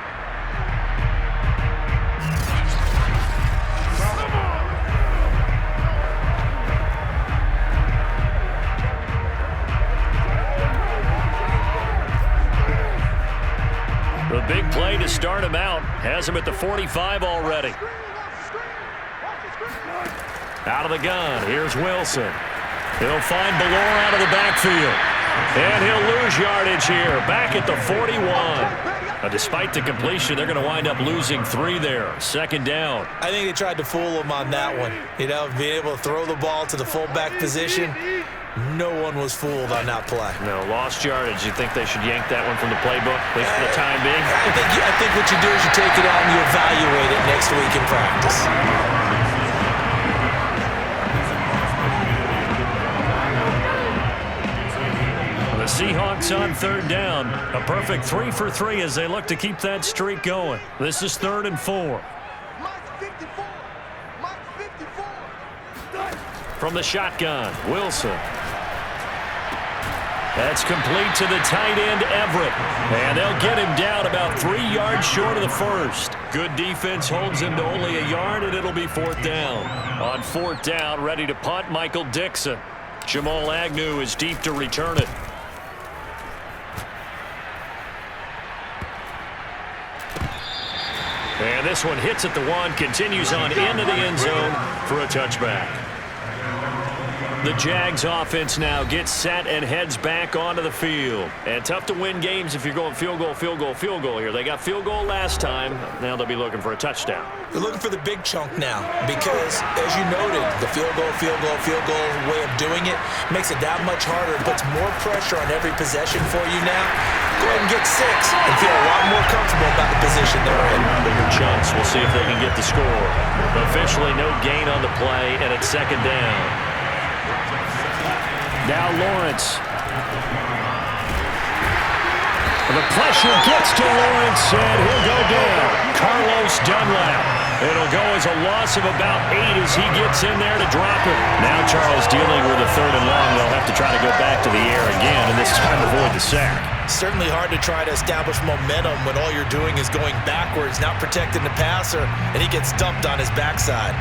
The big play to start him out has him at the 45 already. Out of the gun, here's Wilson. He'll find Ballore out of the backfield. And he'll lose yardage here, back at the 41. Despite the completion, they're going to wind up losing 3 there. 2nd down. I think they tried to fool him on that one. You know, being able to throw the ball to the fullback position. No one was fooled on that play. No, lost yardage. You think they should yank that one from the playbook, at least for the time being? I think what you do is you take it out and you evaluate it next week in practice. The Seahawks on 3rd down. A perfect 3 for 3 as they look to keep that streak going. This is 3rd and 4. From the shotgun, Wilson. That's complete to the tight end, Everett. And they'll get him down about 3 yards short of the 1st. Good defense holds him to only a yard, and it'll be 4th down. On 4th down, ready to punt, Michael Dixon. Jamal Agnew is deep to return it. And this one hits at the 1, continues on into the end zone for a touchback. The Jags offense now gets set and heads back onto the field. And tough to win games if you're going field goal, field goal, field goal here. They got field goal last time. Now they'll be looking for a touchdown. They're looking for the big chunk now because, as you noted, the field goal way of doing it makes it that much harder and puts more pressure on every possession for you now. go ahead and get 6 and feel a lot more comfortable about the position they're in. Bigger chunks. We'll see if they can get the score. Officially no gain on the play, and it's second down. Now Lawrence. The pressure gets to Lawrence, and he'll go down. Carlos Dunlap. It'll go as a loss of about 8 as he gets in there to drop it. Now Charles dealing with a 3rd and long. They'll have to try to go back to the air again, and this time avoid the sack. Certainly hard to try to establish momentum when all you're doing is going backwards, not protecting the passer, and he gets dumped on his backside.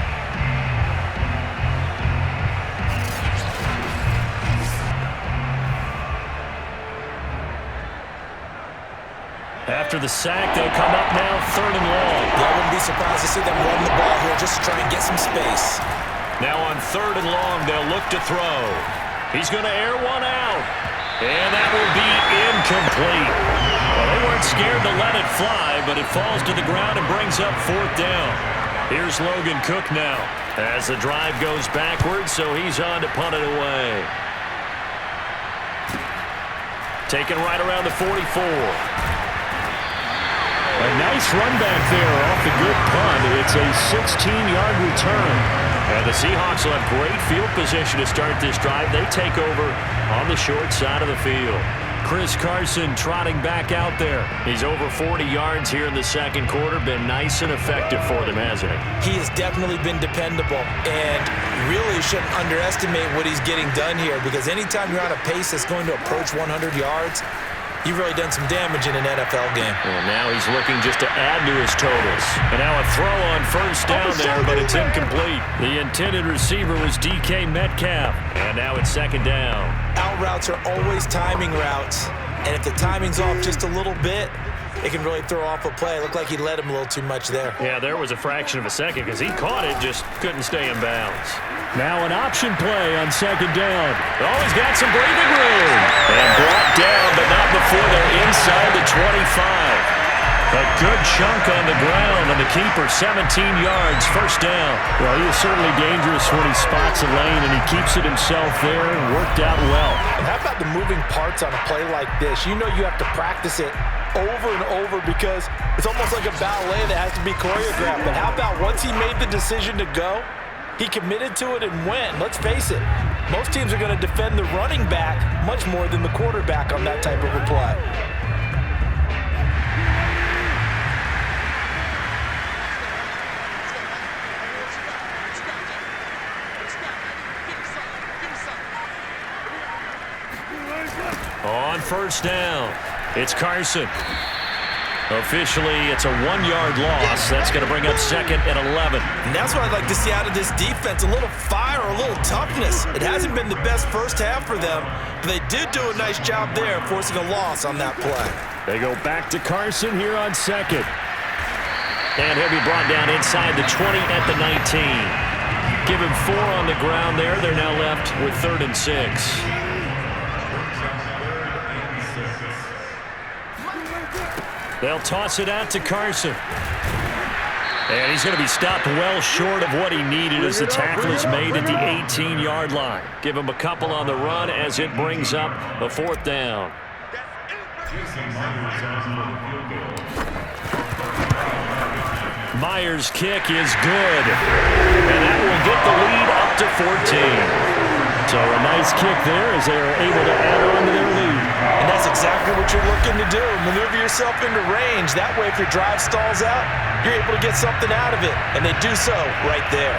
After the sack, they'll come up now 3rd and long. Yeah, I wouldn't be surprised to see them run the ball here just to try and get some space. Now on 3rd and long, they'll look to throw. He's going to air one out. And that will be incomplete. Well, they weren't scared to let it fly, but it falls to the ground and brings up 4th down. Here's Logan Cook now as the drive goes backwards, so he's on to punt it away. Taken right around the 44. A nice run back there off the good punt. It's a 16-yard return. And the Seahawks will have great field position to start this drive. They take over on the short side of the field. Chris Carson trotting back out there. He's over 40 yards here in the second quarter. Been nice and effective for them, hasn't he? He has definitely been dependable, and really shouldn't underestimate what he's getting done here, because anytime you're on a pace that's going to approach 100 yards, you've really done some damage in an NFL game. Well, now he's looking just to add to his totals. And now a throw on 1st down there, but it's incomplete. The intended receiver was DK Metcalf. And now it's 2nd down. Out routes are always timing routes, and if the timing's off just a little bit, it can really throw off a play. It looked like he let him a little too much there. Yeah, there was a fraction of a second because he caught it, just couldn't stay in bounds. Now an option play on 2nd down. Oh, he's got some breathing room. And brought down, but not before they're inside the 25. A good chunk on the ground, and the keeper 17 yards, 1st down. Well, he is certainly dangerous when he spots a lane, and he keeps it himself there and worked out well. And how about the moving parts on a play like this? You know you have to practice it over and over because it's almost like a ballet that has to be choreographed. But how about once he made the decision to go, he committed to it and went. Let's face it, most teams are going to defend the running back much more than the quarterback on that type of a play. On 1st down, it's Carson. Officially, it's a 1-yard loss. That's going to bring up 2nd and 11. And that's what I'd like to see out of this defense, a little fire, a little toughness. It hasn't been the best first half for them, but they did do a nice job there forcing a loss on that play. They go back to Carson here on 2nd. And he'll be brought down inside the 20 at the 19. Give him 4 on the ground there. They're now left with 3rd and 6. They'll toss it out to Carson. And he's going to be stopped well short of what he needed as the tackle is made at the 18-yard line. Give him a couple on the run as it brings up a 4th down. Myers' kick is good. And that will get the lead up to 14. So a nice kick there as they are able to add on to their lead. And that's exactly what you're looking to do. Maneuver yourself into range. That way, if your drive stalls out, you're able to get something out of it. And they do so right there.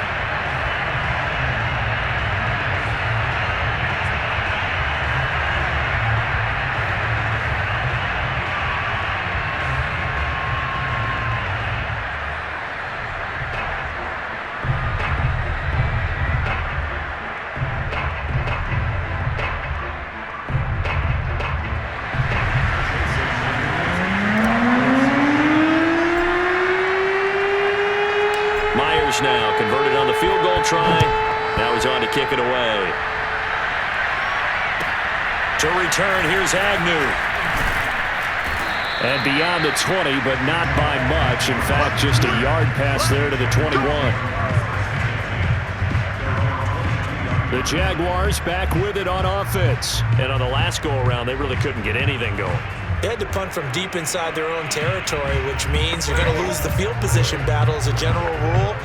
Now converted on the field goal try. Now he's on to kick it away. To return, here's Agnew. And beyond the 20, but not by much. In fact, just a yard pass there to the 21. The Jaguars back with it on offense. And on the last go-around, they really couldn't get anything going. They had to punt from deep inside their own territory, which means you're going to lose the field position battle as a general rule.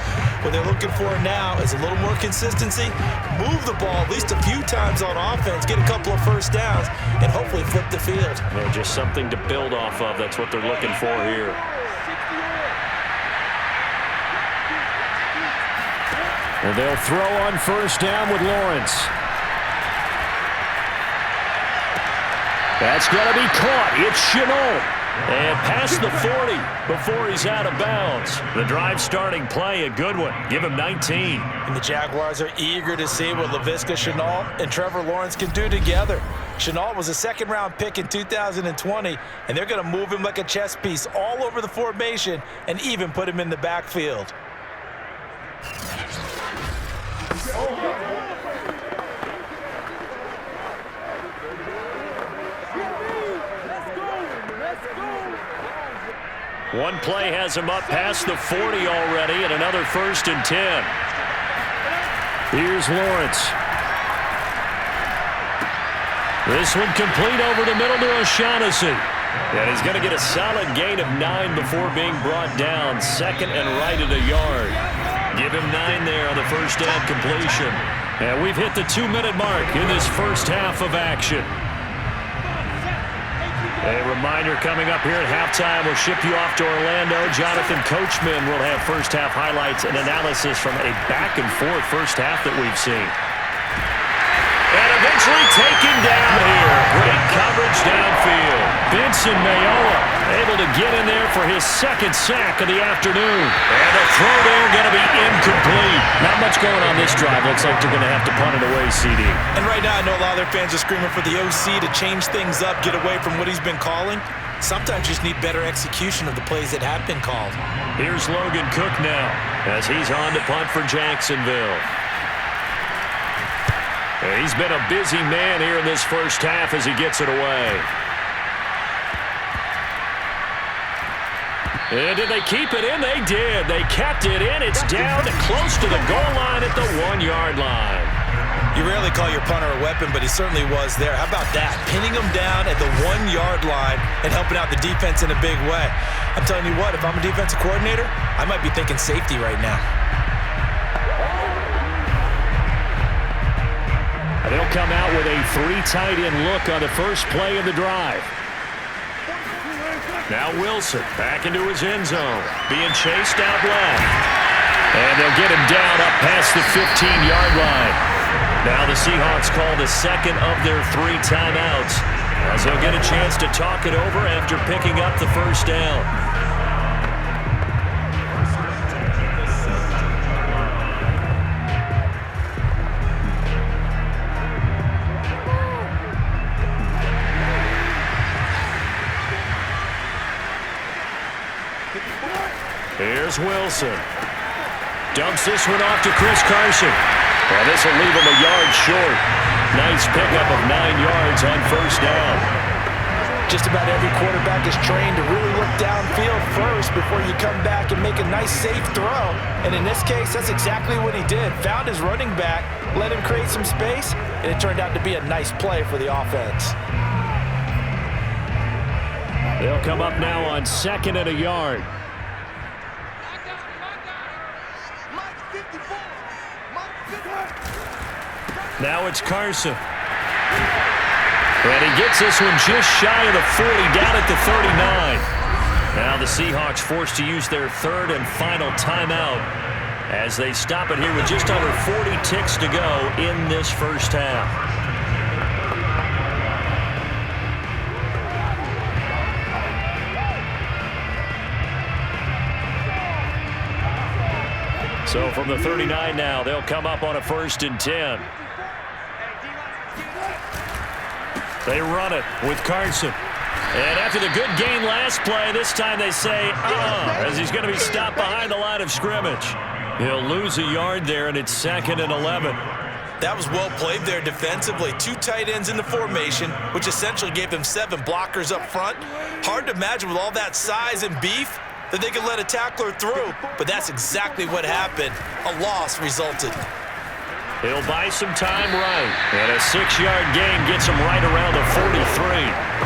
What they're looking for now is a little more consistency, move the ball at least a few times on offense, get a couple of first downs, and hopefully flip the field. Yeah, just something to build off of. That's what they're looking for here. And they'll throw on first down with Lawrence. That's going to be caught. It's Shenault. And past the 40 before he's out of bounds. The drive starting play, a good one. Give him 19. And the Jaguars are eager to see what Laviska Shenault and Trevor Lawrence can do together. Shenault was a second-round pick in 2020, and they're going to move him like a chess piece all over the formation and even put him in the backfield. One play has him up past the 40 already, and another 1st and 10. Here's Lawrence. This one complete over the middle to O'Shaughnessy. And he's going to get a solid gain of 9 before being brought down. 2nd and right at a yard. Give him 9 there on the first down completion. And we've hit the 2-minute mark in this first half of action. A reminder coming up here at halftime, we'll ship you off to Orlando. Jonathan Coachman will have first half highlights and analysis from a back-and-forth first half that we've seen. And eventually taken down here. Great coverage downfield. Benson Mayowa able to get in there for his 2nd sack of the afternoon. And the throw there going to be incomplete. Not much going on this drive. Looks like they're going to have to punt it away, CD. And right now I know a lot of their fans are screaming for the OC to change things up, get away from what he's been calling. Sometimes you just need better execution of the plays that have been called. Here's Logan Cook now as he's on to punt for Jacksonville. And he's been a busy man here in this first half as he gets it away. And did they keep it in? They did. They kept it in. It's down close to the goal line at the 1-yard line. You rarely call your punter a weapon, but he certainly was there. How about that? Pinning him down at the 1-yard line and helping out the defense in a big way. I'm telling you what, if I'm a defensive coordinator, I might be thinking safety right now. They'll come out with a 3 tight end look on the first play of the drive. Now Wilson back into his end zone, being chased out left. And they'll get him down up past the 15-yard line. Now the Seahawks call the 2nd of their 3 timeouts as they'll get a chance to talk it over after picking up the first down. Here's Wilson. Dumps this one off to Chris Carson. Well, this will leave him a yard short. Nice pickup of 9 yards on first down. Just about every quarterback is trained to really look downfield first before you come back and make a nice, safe throw. And in this case, that's exactly what he did. Found his running back, let him create some space, and it turned out to be a nice play for the offense. They'll come up now on 2nd and a yard. Now it's Carson. And he gets this one just shy of the 40, down at the 39. Now the Seahawks forced to use their 3rd and final timeout as they stop it here with just under 40 ticks to go in this first half. So from the 39 now, they'll come up on a 1st and 10. They run it with Carson. And after the good gain last play, this time they say, as he's going to be stopped behind the line of scrimmage. He'll lose a yard there, and it's 2nd and 11. That was well played there defensively. 2 tight ends in the formation, which essentially gave them 7 blockers up front. Hard to imagine with all that size and beef that they could let a tackler through, but that's exactly what happened. A loss resulted. He'll buy some time right. And a 6-yard gain gets him right around the 43.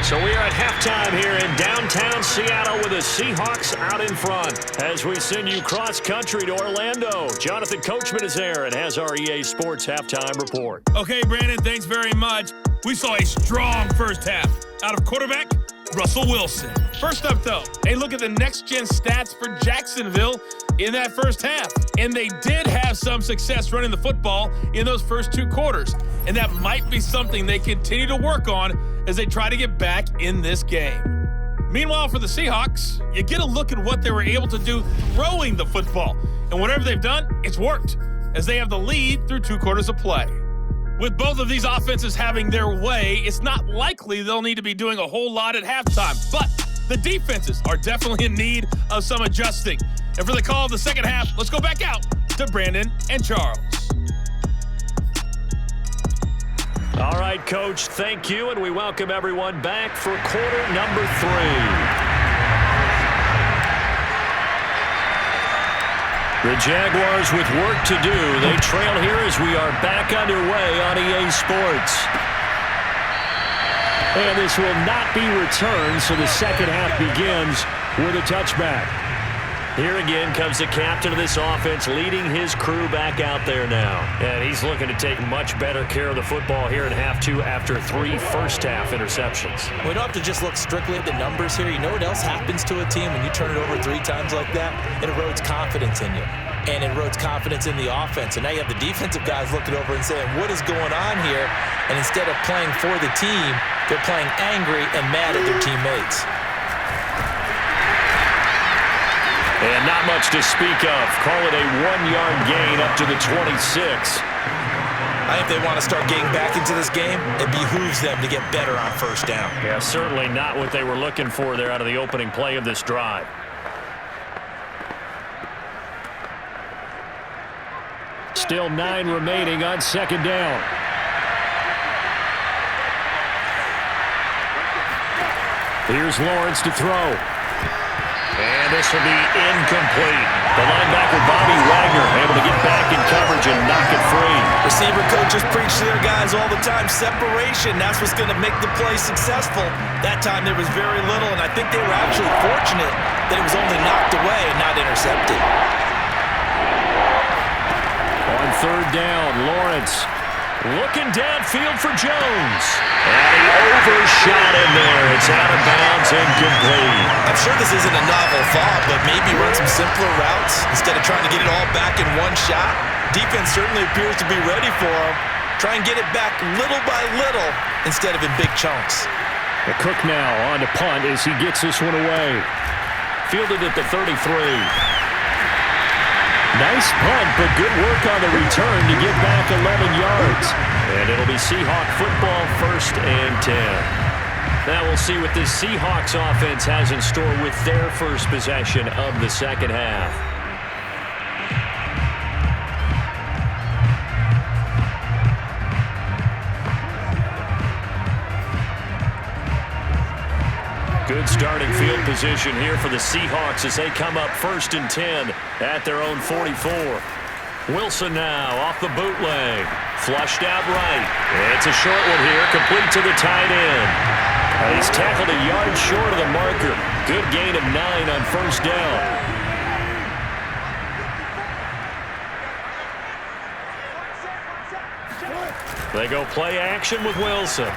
So we are at halftime here in downtown Seattle with the Seahawks out in front. As we send you cross-country to Orlando, Jonathan Coachman is there and has our EA Sports halftime report. Okay, Brandon, thanks very much. We saw a strong first half. Out of quarterback, Russell Wilson. First up, though, a look at the next-gen stats for Jacksonville in that first half. And they did have some success running the football in those first 2 quarters. And that might be something they continue to work on as they try to get back in this game. Meanwhile, for the Seahawks, you get a look at what they were able to do throwing the football. And whatever they've done, it's worked, as they have the lead through 2 quarters of play. With both of these offenses having their way, it's not likely they'll need to be doing a whole lot at halftime. But the defenses are definitely in need of some adjusting. And for the call of the second half, let's go back out to Brandon and Charles. All right, Coach, thank you, and we welcome everyone back for quarter number 3. The Jaguars with work to do. They trail here as we are back underway on EA Sports. And this will not be returned, so the second half begins with a touchback. Here again comes the captain of this offense, leading his crew back out there now. And he's looking to take much better care of the football here in half 2 after 3 first-half interceptions. We don't have to just look strictly at the numbers here. You know what else happens to a team when you turn it over 3 times like that? It erodes confidence in you. And it erodes confidence in the offense. And now you have the defensive guys looking over and saying, what is going on here? And instead of playing for the team, they're playing angry and mad at their teammates. And not much to speak of. Call it a 1-yard gain up to the 26. I think they want to start getting back into this game. It behooves them to get better on first down. Yeah, certainly not what they were looking for there out of the opening play of this drive. Still 9 remaining on second down. Here's Lawrence to throw. And this will be incomplete. The linebacker, Bobby Wagner, able to get back in coverage and knock it free. Receiver coaches preach to their guys all the time, separation. That's what's going to make the play successful. That time there was very little, and I think they were actually fortunate that it was only knocked away and not intercepted. On third down, Lawrence looking downfield for Jones. And he overshot in there. It's out of bounds, incomplete. I'm sure this isn't a novel thought, but maybe run some simpler routes instead of trying to get it all back in one shot. Defense certainly appears to be ready for him. Try and get it back little by little instead of in big chunks. The Cook now on to punt as he gets this one away. Fielded at the 33. Nice punt, but good work on the return to get back 11 yards. And it'll be Seahawk football, 1st and 10. Now we'll see what this Seahawks offense has in store with their first possession of the second half. Good starting field position here for the Seahawks as they come up 1st and 10 at their own 44. Wilson now off the bootleg. Flushed out right. It's a short one here, complete to the tight end. He's tackled a yard short of the marker. Good gain of 9 on first down. They go play action with Wilson.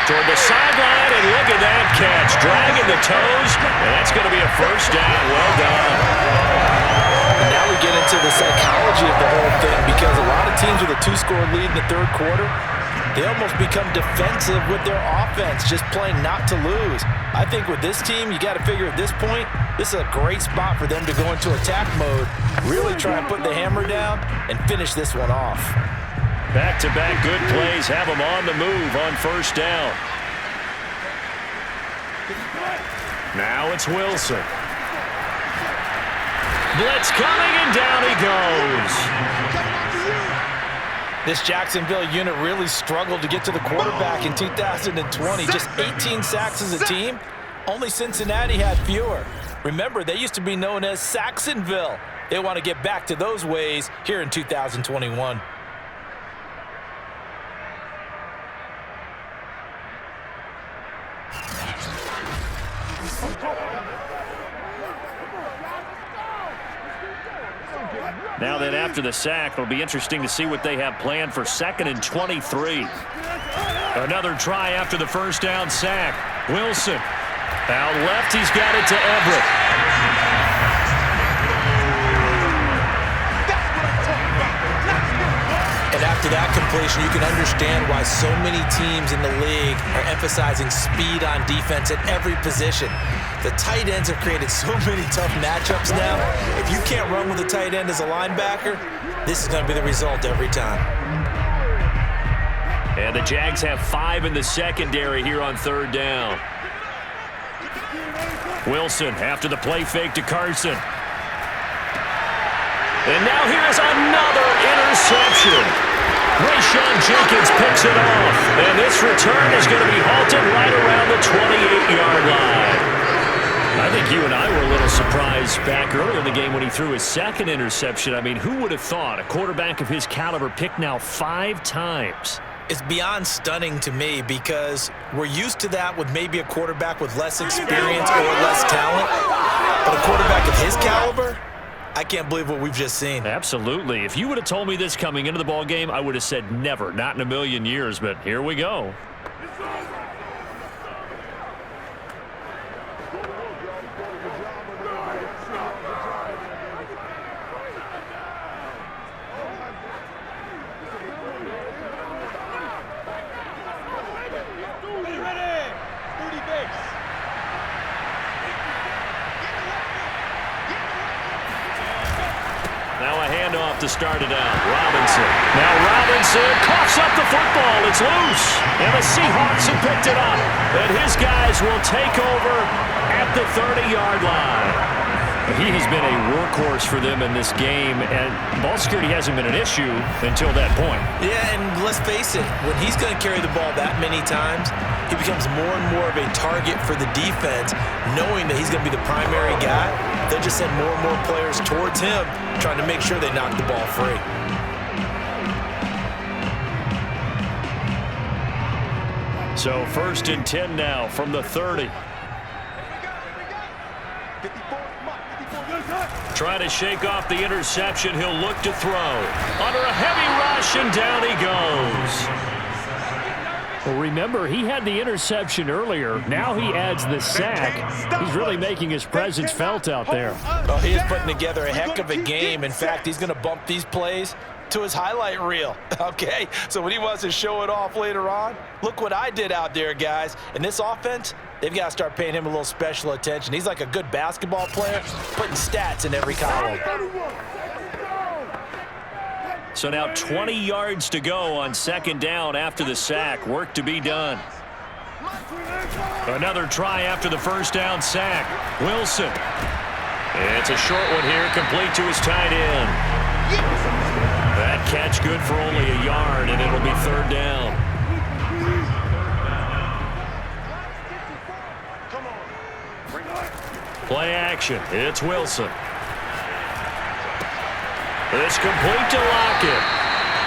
Toward the sideline, and look at that catch. Dragging the toes, and that's going to be a first down. Well done. And now we get into the psychology of the whole thing, because a lot of teams with a 2-score lead in the third quarter, they almost become defensive with their offense, just playing not to lose. I think with this team, you got to figure at this point, this is a great spot for them to go into attack mode, really try and put the hammer down and finish this one off. Back-to-back good plays have them on the move on first down. Now it's Wilson. Blitz coming, and down he goes. This Jacksonville unit really struggled to get to the quarterback in 2020. Just 18 sacks as a team. Only Cincinnati had fewer. Remember, they used to be known as Jacksonville. They want to get back to those ways here in 2021. Now then, after the sack, it'll be interesting to see what they have planned for 2nd and 23. Another try after the first down sack. Wilson. Out left, he's got it to Everett. And after that completion, you can understand why so many teams in the league are emphasizing speed on defense at every position. The tight ends have created so many tough matchups now. If you can't run with a tight end as a linebacker, this is going to be the result every time. And the Jags have 5 in the secondary here on 3rd down. Wilson after the play fake to Carson. And now here's another interception. Rayshon Jenkins picks it off. And this return is going to be halted right around the 28-yard line. I think you and I were a little surprised back earlier in the game when he threw his 2nd interception. I mean, who would have thought a quarterback of his caliber picked now 5 times? It's beyond stunning to me because we're used to that with maybe a quarterback with less experience or less talent. But a quarterback of his caliber, I can't believe what we've just seen. Absolutely. If you would have told me this coming into the ball game, I would have said never, not in a million years. But here we go. To start it out, Robinson. Now Robinson coughs up the football. It's loose. And the Seahawks have picked it up. And his guys will take over at the 30-yard line. He has been a workhorse for them in this game, and ball security hasn't been an issue until that point. Yeah, and let's face it, when he's going to carry the ball that many times, he becomes more and more of a target for the defense, knowing that he's going to be the primary guy. They'll just send more and more players towards him, trying to make sure they knock the ball free. So 1st and 10 now from the 30. Trying to shake off the interception. He'll look to throw. Under a heavy rush, and down he goes. Well, remember, he had the interception earlier. Now he adds the sack. He's really making his presence felt out there. Well, he is putting together a heck of a game. In fact, he's going to bump these plays to his highlight reel, okay? So when he wants to show it off later on, look what I did out there, guys. In this offense, they've got to start paying him a little special attention. He's like a good basketball player, putting stats in every column. So now 20 yards to go on 2nd down after the sack. Work to be done. Another try after the first down sack. Wilson. It's a short one here, complete to his tight end. That catch good for only a yard, and it'll be 3rd down. Play action. It's Wilson. It's complete to Lockett.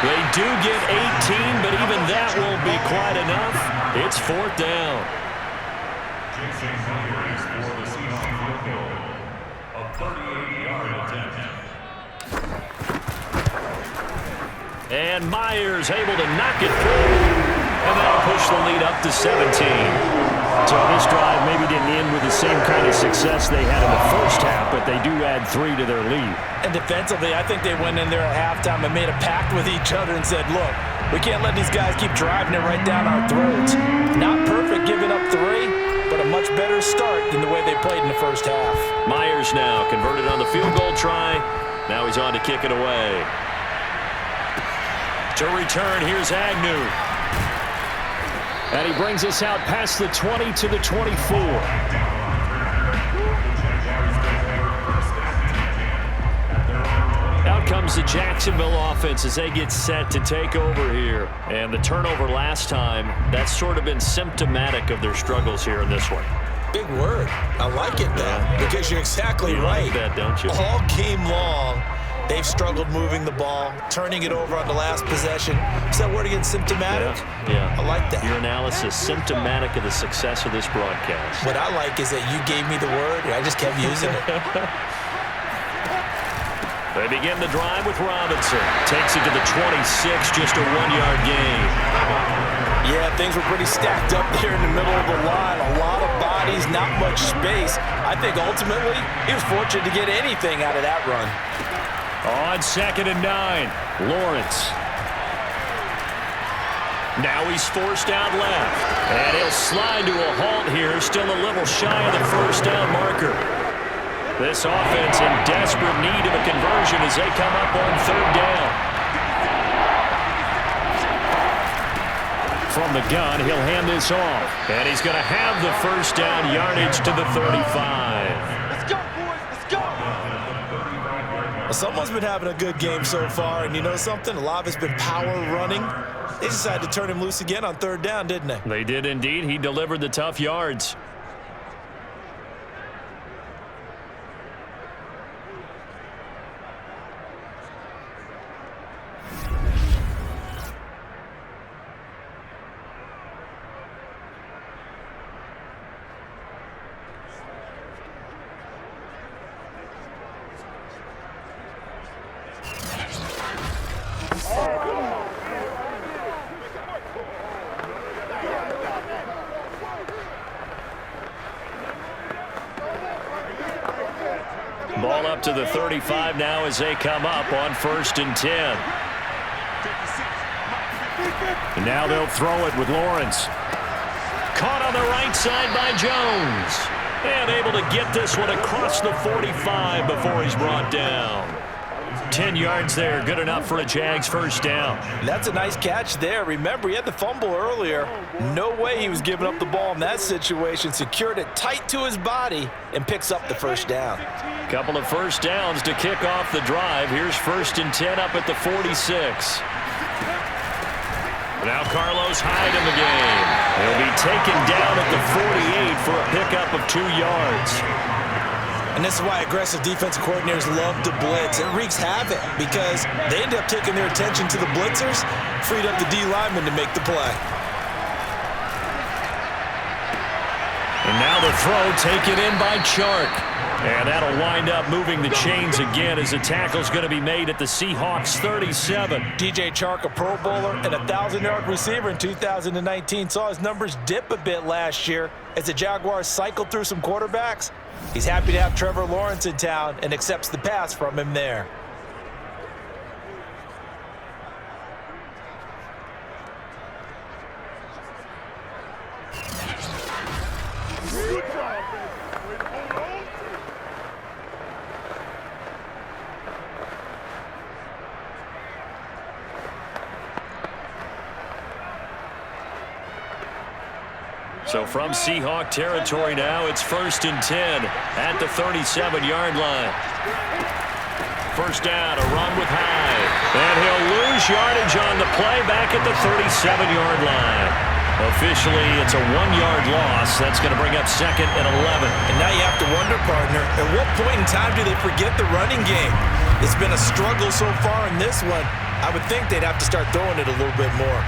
They do get 18, but even that won't be quite enough. It's 4th down. A 38-yard attempt. And Myers able to knock it through. And that'll push the lead up to 17. So this drive maybe didn't end with the same kind of success they had in the first half, but they do add 3 to their lead. And defensively, I think they went in there at halftime and made a pact with each other and said, look, we can't let these guys keep driving it right down our throats. Not perfect giving up 3, but a much better start than the way they played in the first half. Myers now converted on the field goal try. Now he's on to kick it away. To return, here's Agnew. And he brings us out past the 20 to the 24. Out comes the Jacksonville offense as they get set to take over here. And the turnover last time, that's sort of been symptomatic of their struggles here in this one. Big word. I like it, though, because you're exactly right. Like that, don't you? All game long, they've struggled moving the ball, turning it over on the last possession. Is that word again, symptomatic? Yeah. I like that. Your analysis, symptomatic of the success of this broadcast. What I like is that you gave me the word, and I just kept using it. They begin the drive with Robinson. Takes it to the 26, just a 1-yard gain. Yeah, things were pretty stacked up there in the middle of the line. A lot of bodies, not much space. I think ultimately he was fortunate to get anything out of that run. On 2nd and 9, Lawrence. Now he's forced out left. And he'll slide to a halt here, still a little shy of the first down marker. This offense in desperate need of a conversion as they come up on 3rd down. From the gun, he'll hand this off. And he's going to have the first down yardage to the 35. Let's go, boys. Let's go. Well, someone's been having a good game so far, and you know something? A lot of it's been power running. They decided to turn him loose again on 3rd down, didn't they? They did indeed. He delivered the tough yards. Ball up to the 35 now as they come up on 1st and 10. And now they'll throw it with Lawrence. Caught on the right side by Jones. And able to get this one across the 45 before he's brought down. 10 yards there, good enough for a Jags first down. That's a nice catch there. Remember, he had the fumble earlier. No way he was giving up the ball in that situation. Secured it tight to his body and picks up the first down. Couple of first downs to kick off the drive. Here's 1st and 10 up at the 46. Now Carlos Hyde in the game. He'll be taken down at the 48 for a pickup of 2 yards. And this is why aggressive defensive coordinators love to blitz. It wreaks havoc because they end up taking their attention to the blitzers, freed up the D lineman to make the play. And now the throw taken in by Chark. And that'll wind up moving the chains again as the tackle's going to be made at the Seahawks 37. DJ Chark, a Pro Bowler and a 1,000-yard receiver in 2019, saw his numbers dip a bit last year as the Jaguars cycled through some quarterbacks. He's happy to have Trevor Lawrence in town and accepts the pass from him there. So from Seahawk territory now, it's 1st and 10 at the 37-yard line. First down, a run with Hyde. And he'll lose yardage on the play back at the 37-yard line. Officially, it's a 1-yard loss. That's going to bring up 2nd and 11. And now you have to wonder, partner, at what point in time do they forget the running game? It's been a struggle so far in this one. I would think they'd have to start throwing it a little bit more.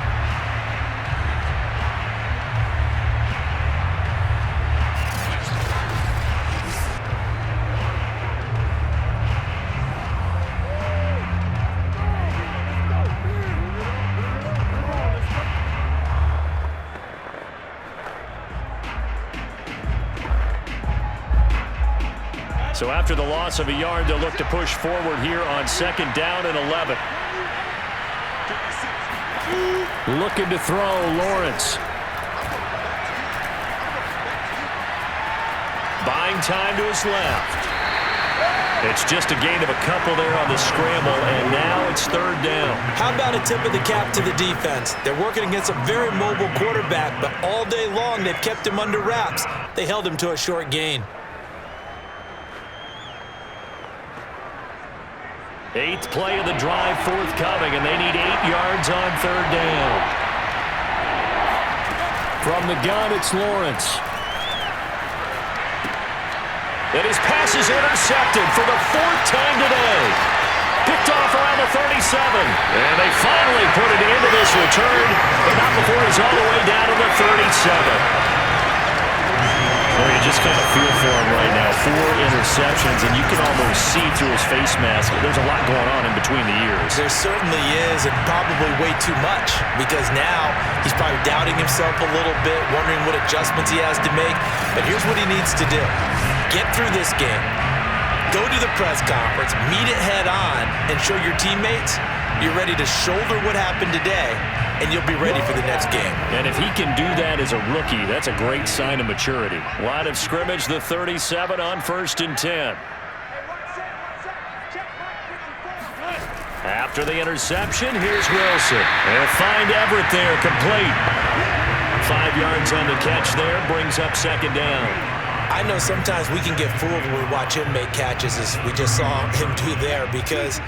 So after the loss of a yard, they'll look to push forward here on 2nd down and 11. Looking to throw, Lawrence. Buying time to his left. It's just a gain of a couple there on the scramble, and now it's 3rd down. How about a tip of the cap to the defense? They're working against a very mobile quarterback, but all day long they've kept him under wraps. They held him to a short gain. 8th play of the drive forthcoming, and they need 8 yards on 3rd down. From the gun, it's Lawrence. And his pass is intercepted for the 4th time today. Picked off around the 37. And they finally put it into this return, but not before he's all the way down to the 37. Well, you just kind of feel for him right now. 4 interceptions, and you can almost see through his face mask. There's a lot going on in between the ears. There certainly is, and probably way too much, because now he's probably doubting himself a little bit, wondering what adjustments he has to make. But here's what he needs to do. Get through this game. Go to the press conference, meet it head on, and show your teammates you're ready to shoulder what happened today, and you'll be ready for the next game. And if he can do that as a rookie, that's a great sign of maturity. Line of scrimmage, the 37 on 1st and 10. After the interception, here's Wilson. And find Everett there, complete. 5 yards on the catch there, brings up 2nd down. I know sometimes we can get fooled when we watch him make catches, as we just saw him do there, because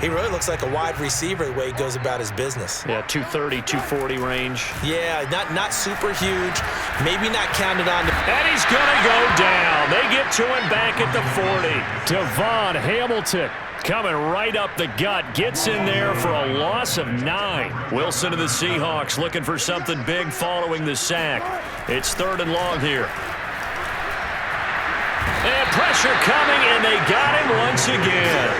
he really looks like a wide receiver the way he goes about his business. Yeah, 230, 240 range. Yeah, not super huge, maybe not counted on. And he's going to go down. They get to him back at the 40. Devon Hamilton coming right up the gut, gets in there for a loss of 9. Wilson of the Seahawks looking for something big following the sack. It's 3rd and long here. And pressure coming, and they got him once again.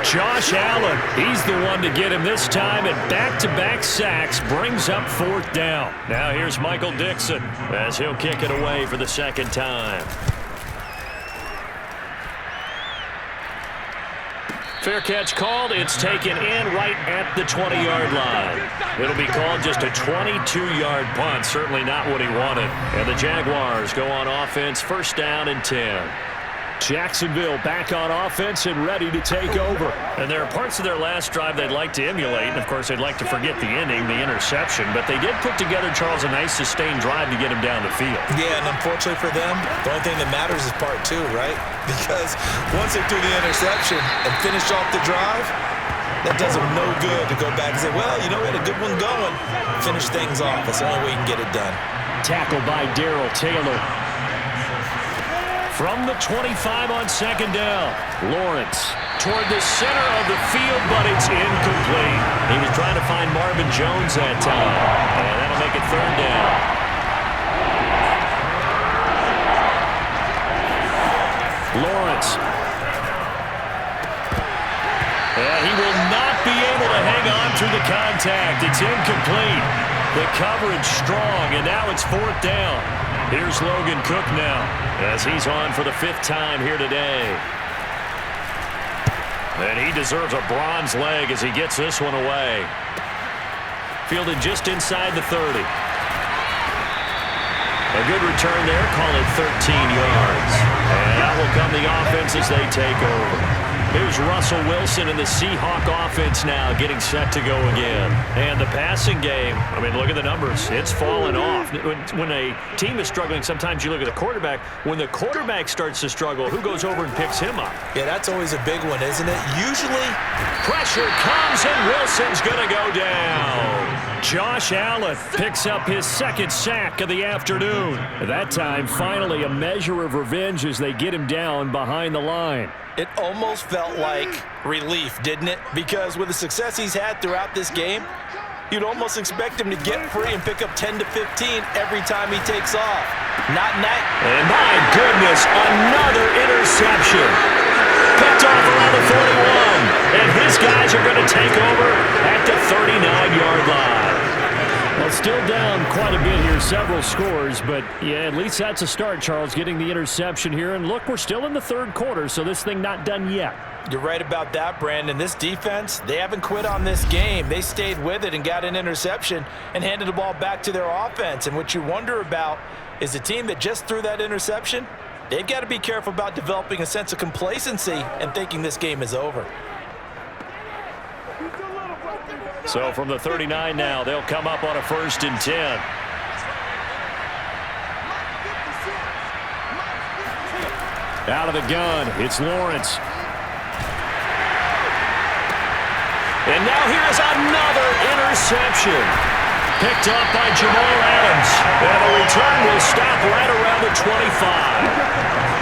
Josh Allen, he's the one to get him this time, and back-to-back sacks brings up 4th down. Now here's Michael Dixon as he'll kick it away for the 2nd time. Fair catch called. It's taken in right at the 20-yard line. It'll be called just a 22-yard punt. Certainly not what he wanted. And the Jaguars go on offense, 1st down and 10. Jacksonville back on offense and ready to take over. And there are parts of their last drive they'd like to emulate. And, of course, they'd like to forget the ending, the interception. But they did put together, Charles, a nice sustained drive to get him down the field. Yeah, and unfortunately for them, the only thing that matters is part 2, right? Because once they do the interception and finish off the drive, that does them no good to go back and say, well, you know, we had a good one going. Finish things off. That's the only way you can get it done. Tackled by Darrell Taylor. From the 25 on 2nd down, Lawrence toward the center of the field, but it's incomplete. He was trying to find Marvin Jones that time, and that'll make it 3rd down. Lawrence. And he will not be able to hang on through the contact. It's incomplete. The coverage strong, and now it's 4th down. Here's Logan Cook now, as he's on for the 5th time here today. And he deserves a bronze leg as he gets this one away. Fielded just inside the 30. A good return there, call it 13 yards. And out will come the offense as they take over. Here's Russell Wilson and the Seahawk offense now getting set to go again. And the passing game, I mean, look at the numbers. It's fallen off. When a team is struggling, sometimes you look at the quarterback. When the quarterback starts to struggle, who goes over and picks him up? Yeah, that's always a big one, isn't it? Usually, pressure comes, and Wilson's going to go down. Josh Allen picks up his 2nd sack of the afternoon. That time, finally, a measure of revenge as they get him down behind the line. It almost felt like relief, didn't it? Because with the success he's had throughout this game, you'd almost expect him to get free and pick up 10 to 15 every time he takes off. Not night. And my goodness, another interception. Picked off around the 41. And his guys are going to take over at the 39-yard line. Well, still down quite a bit here, several scores, but yeah, at least that's a start, Charles, getting the interception here. And look, we're still in the 3rd quarter, so this thing not done yet. You're right about that, Brandon. This defense, they haven't quit on this game. They stayed with it and got an interception and handed the ball back to their offense. And what you wonder about is the team that just threw that interception, they've got to be careful about developing a sense of complacency and thinking this game is over. So from the 39 now, they'll come up on a 1st and 10. Out of the gun, it's Lawrence. And now here's another interception. Picked up by Jamal Adams. And the return will stop right around the 25.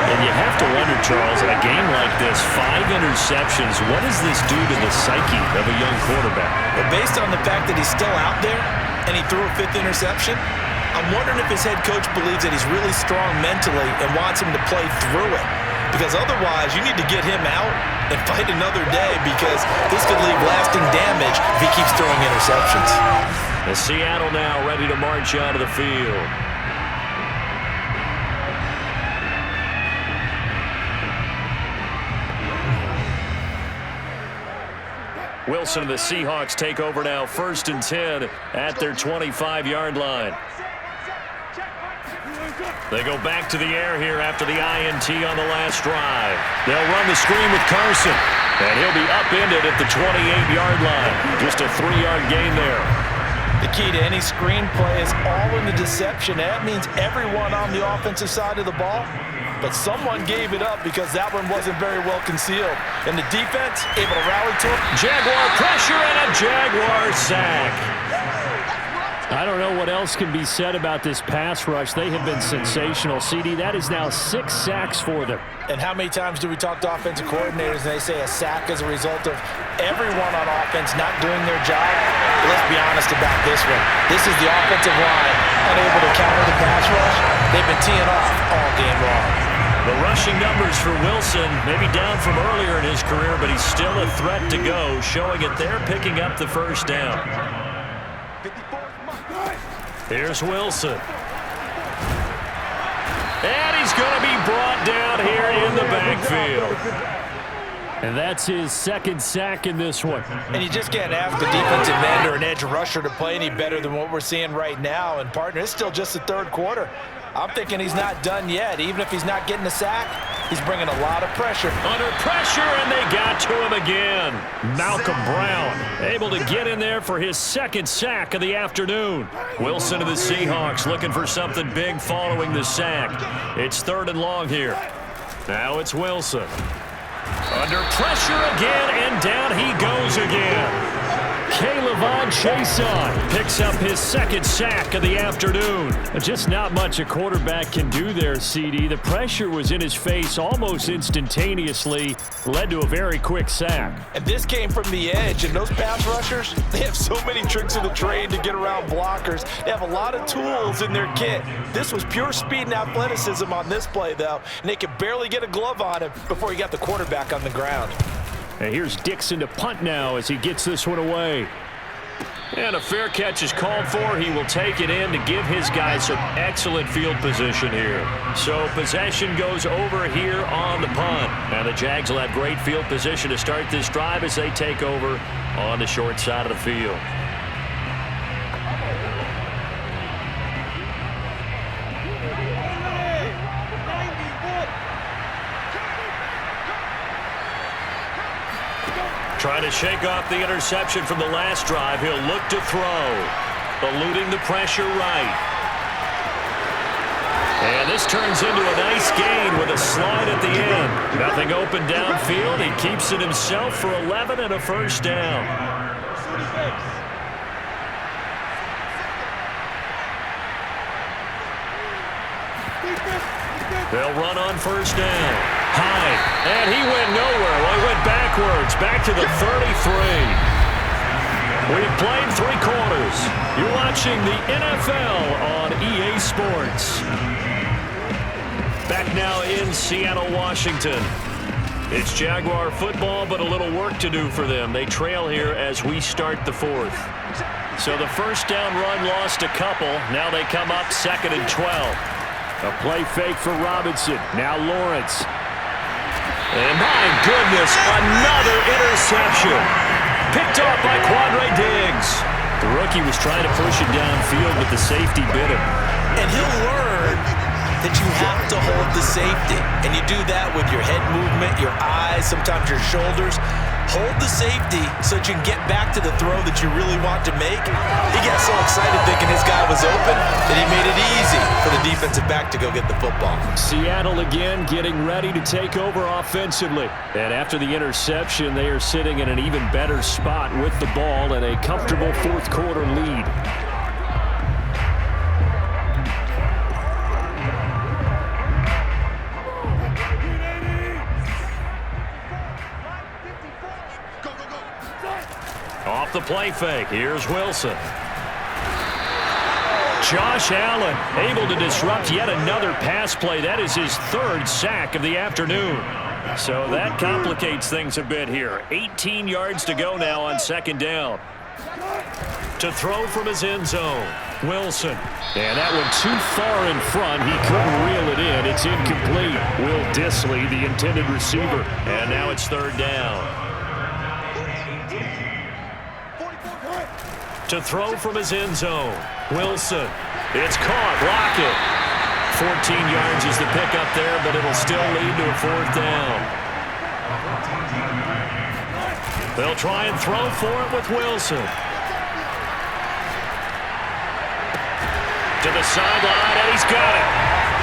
And you have to wonder, Charles, in a game like this, 5 interceptions, what does this do to the psyche of a young quarterback? Well, based on the fact that he's still out there and he threw a 5th interception, I'm wondering if his head coach believes that he's really strong mentally and wants him to play through it. Because otherwise, you need to get him out and fight another day, because this could leave lasting damage if he keeps throwing interceptions. And Seattle now ready to march out of the field. Wilson and the Seahawks take over now, 1st and 10 at their 25-yard line. They go back to the air here after the INT on the last drive. They'll run the screen with Carson, and he'll be upended at the 28-yard line. Just a 3-yard gain there. The key to any screen play is all in the deception. That means everyone on the offensive side of the ball, but someone gave it up because that one wasn't very well concealed. And the defense able to rally to it. Jaguar pressure and a Jaguar sack. I don't know what else can be said about this pass rush. They have been sensational. CD, that is now 6 sacks for them. And how many times do we talk to offensive coordinators and they say a sack is a result of everyone on offense not doing their job? But let's be honest about this one. This is the offensive line unable to counter the pass rush. They've been teeing off all game long. The rushing numbers for Wilson, maybe down from earlier in his career, but he's still a threat to go, showing it there, picking up the 1st down. Here's Wilson. And he's going to be brought down here in the backfield. And that's his 2nd sack in this one. And you just can't ask a defensive end or an edge rusher to play any better than what we're seeing right now. And, partner, it's still just the 3rd quarter. I'm thinking he's not done yet. Even if he's not getting a sack, he's bringing a lot of pressure. Under pressure, and they got to him again. Malcolm Brown able to get in there for his 2nd sack of the afternoon. Wilson of the Seahawks looking for something big following the sack. It's 3rd and long here. Now it's Wilson. Under pressure again, and down he goes again. K'Lavon Chason picks up his 2nd sack of the afternoon. Just not much a quarterback can do there, CD. The pressure was in his face almost instantaneously, led to a very quick sack. And this came from the edge, and those pass rushers, they have so many tricks of the trade to get around blockers. They have a lot of tools in their kit. This was pure speed and athleticism on this play, though, and they could barely get a glove on him before he got the quarterback on the ground. And here's Dixon to punt now as he gets this one away. And a fair catch is called for. He will take it in to give his guys some excellent field position here. So possession goes over here on the punt. And the Jags will have great field position to start this drive as they take over on the short side of the field. Trying to shake off the interception from the last drive. He'll look to throw. Eluding the pressure right. And this turns into a nice gain with a slide at the end. Nothing open downfield. He keeps it himself for 11 and a 1st down. They'll run on 1st down. High, and he went nowhere. Well, he went backwards, back to the 33. We've played 3 quarters. You're watching the NFL on EA Sports. Back now in Seattle, Washington. It's Jaguar football, but a little work to do for them. They trail here as we start the 4th. So the 1st down run lost a couple. Now they come up 2nd and 12. A play fake for Robinson. Now Lawrence. And my goodness, another interception. Picked off by Quandre Diggs. The rookie was trying to push it downfield, but the safety bit him. And he'll learn that you have to hold the safety. And you do that with your head movement, your eyes, sometimes your shoulders. Hold the safety so that you can get back to the throw that you really want to make. He got so excited thinking his guy was open that he made it easy for the defensive back to go get the football. Seattle again getting ready to take over offensively. And after the interception, they are sitting in an even better spot with the ball and a comfortable 4th quarter lead. play fake. Here's Wilson. Josh Allen able to disrupt yet another pass play. That is his third sack of the afternoon. So that complicates things a bit here. 18 yards to go now on second down. To throw from his end zone, Wilson. And that one too far in front. He couldn't reel it in. It's incomplete. Will Dissly, the intended receiver. And now it's third down. To throw from his end zone, Wilson. It's caught. Lockett. 14 yards is the pickup there, but it'll still lead to a fourth down. They'll try and throw for it with Wilson. To the sideline, and he's got it.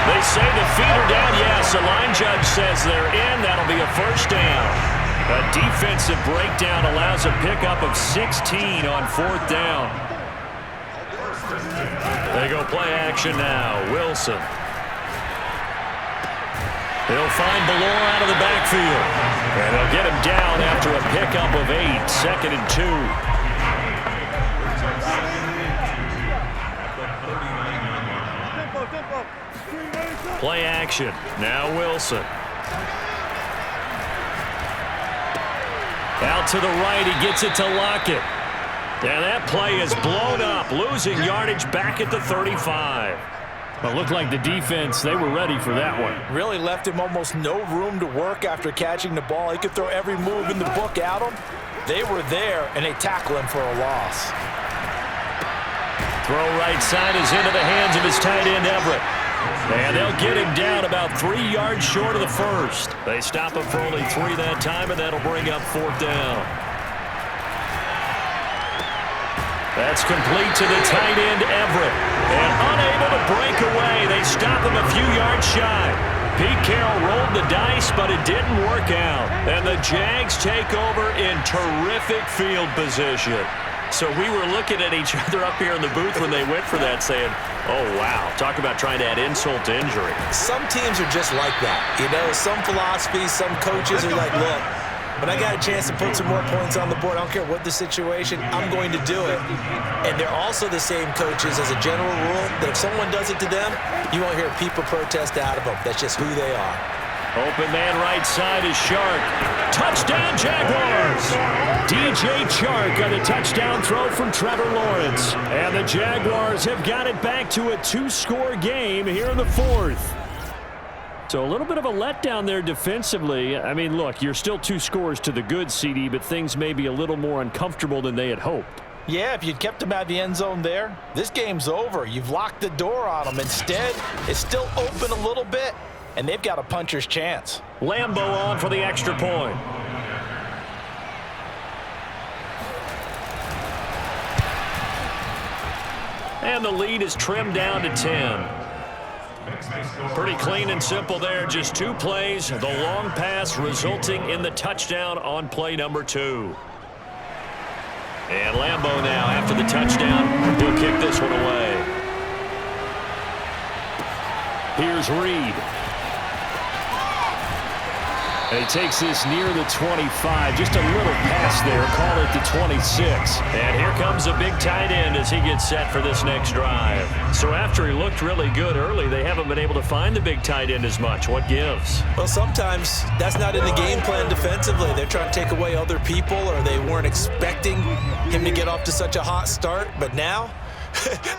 They say the feet are down. Yes, the line judge says they're in. That'll be a first down. A defensive breakdown allows a pickup of 16 on fourth down. They go play action now. Wilson. He'll find Ballore out of the backfield. And they'll get him down after a pickup of 8. Second and 2. Play action. Now Wilson. Out to the right. He gets it to Lockett. And that play is blown up. Losing yardage back at the 35. Well, it looked like the defense, they were ready for that one. Really left him almost no room to work after catching the ball. He could throw every move in the book at him. They were there, and they tackle him for a loss. Throw right side is into the hands of his tight end, Everett. And they'll get him down about 3 yards short of the first. They stop him for only 3 that time, and that'll bring up fourth down. That's complete to the tight end, Everett. And unable to break away. They stop him a few yards shy. Pete Carroll rolled the dice, but it didn't work out. And the Jags take over in terrific field position. So we were looking at each other up here in the booth when they went for that, saying, oh, wow, talk about trying to add insult to injury. Some teams are just like that. You know, some philosophies, some coaches are like, look, when I got a chance to put some more points on the board, I don't care what the situation, I'm going to do it. And they're also the same coaches as a general rule that if someone does it to them, you won't hear people protest out of them. That's just who they are. Open man right side is Chark. Touchdown Jaguars! DJ Chark on a touchdown throw from Trevor Lawrence. And the Jaguars have got it back to a 2-score game here in the fourth. So a little bit of a letdown there defensively. I mean, look, you're still 2 scores to the good, CD, but things may be a little more uncomfortable than they had hoped. Yeah, if you'd kept him out of the end zone there, this game's over. You've locked the door on him. Instead, it's still open a little bit, and they've got a puncher's chance. Lambeau on for the extra point. And the lead is trimmed down to 10. Pretty clean and simple there. Just 2 plays. The long pass resulting in the touchdown on play number 2. And Lambeau now, after the touchdown, he'll kick this one away. Here's Reed. And he takes this near the 25. Just a little pass there. Call it the 26. And here comes a big tight end as he gets set for this next drive. So after he looked really good early, they haven't been able to find the big tight end as much. What gives? Well, sometimes that's not in the game plan defensively. They're trying to take away other people, or they weren't expecting him to get off to such a hot start. But now,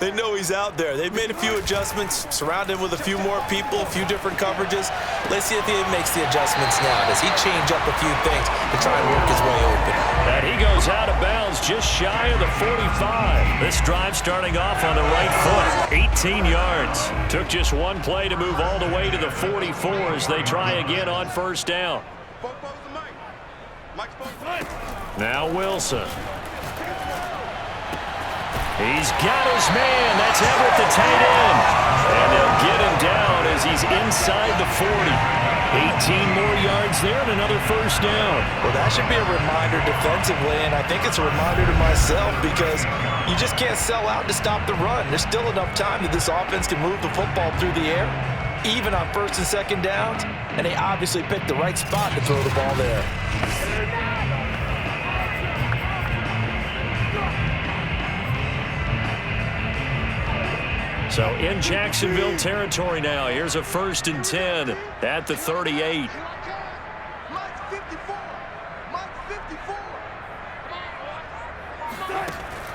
they know he's out there. They've made a few adjustments, surrounded him with a few more people, a few different coverages. Let's see if he makes the adjustments now. Does he change up a few things to try and work his way open? And he goes out of bounds just shy of the 45. This drive starting off on the right foot. 18 yards. Took just 1 play to move all the way to the 44 as they try again on first down. Now Wilson. He's got his man. That's Everett, the tight end. And they'll get him down as he's inside the 40. 18 more yards there and another first down. Well, that should be a reminder defensively, and I think it's a reminder to myself because you just can't sell out to stop the run. There's still enough time that this offense can move the football through the air, even on first and second downs, and they obviously picked the right spot to throw the ball there. So in Jacksonville territory now. Here's a 1st and 10 at the 38.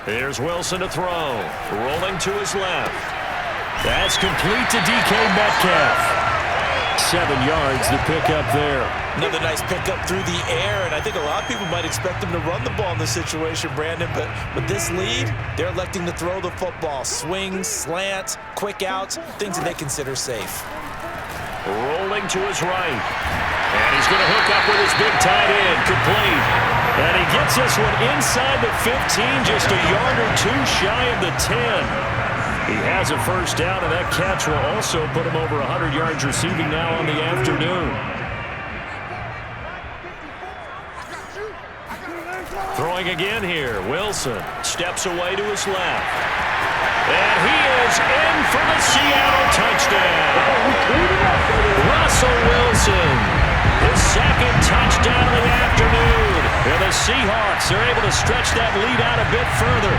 Here's Wilson to throw. Rolling to his left. That's complete to DK Metcalf. 7 yards to pick up there. Another nice pickup through the air, and I think a lot of people might expect them to run the ball in this situation, Brandon, but with this lead, they're electing to throw the football. Swings, slants, quick outs, things that they consider safe. Rolling to his right. And he's going to hook up with his big tight end. Complete. And he gets this one inside the 15, just a yard or two shy of the 10. He has a first down, and that catch will also put him over 100 yards receiving now on the afternoon. Throwing again here. Wilson steps away to his left. And he is in for the Seattle touchdown. Russell Wilson, his 2nd touchdown of the afternoon. And the Seahawks are able to stretch that lead out a bit further.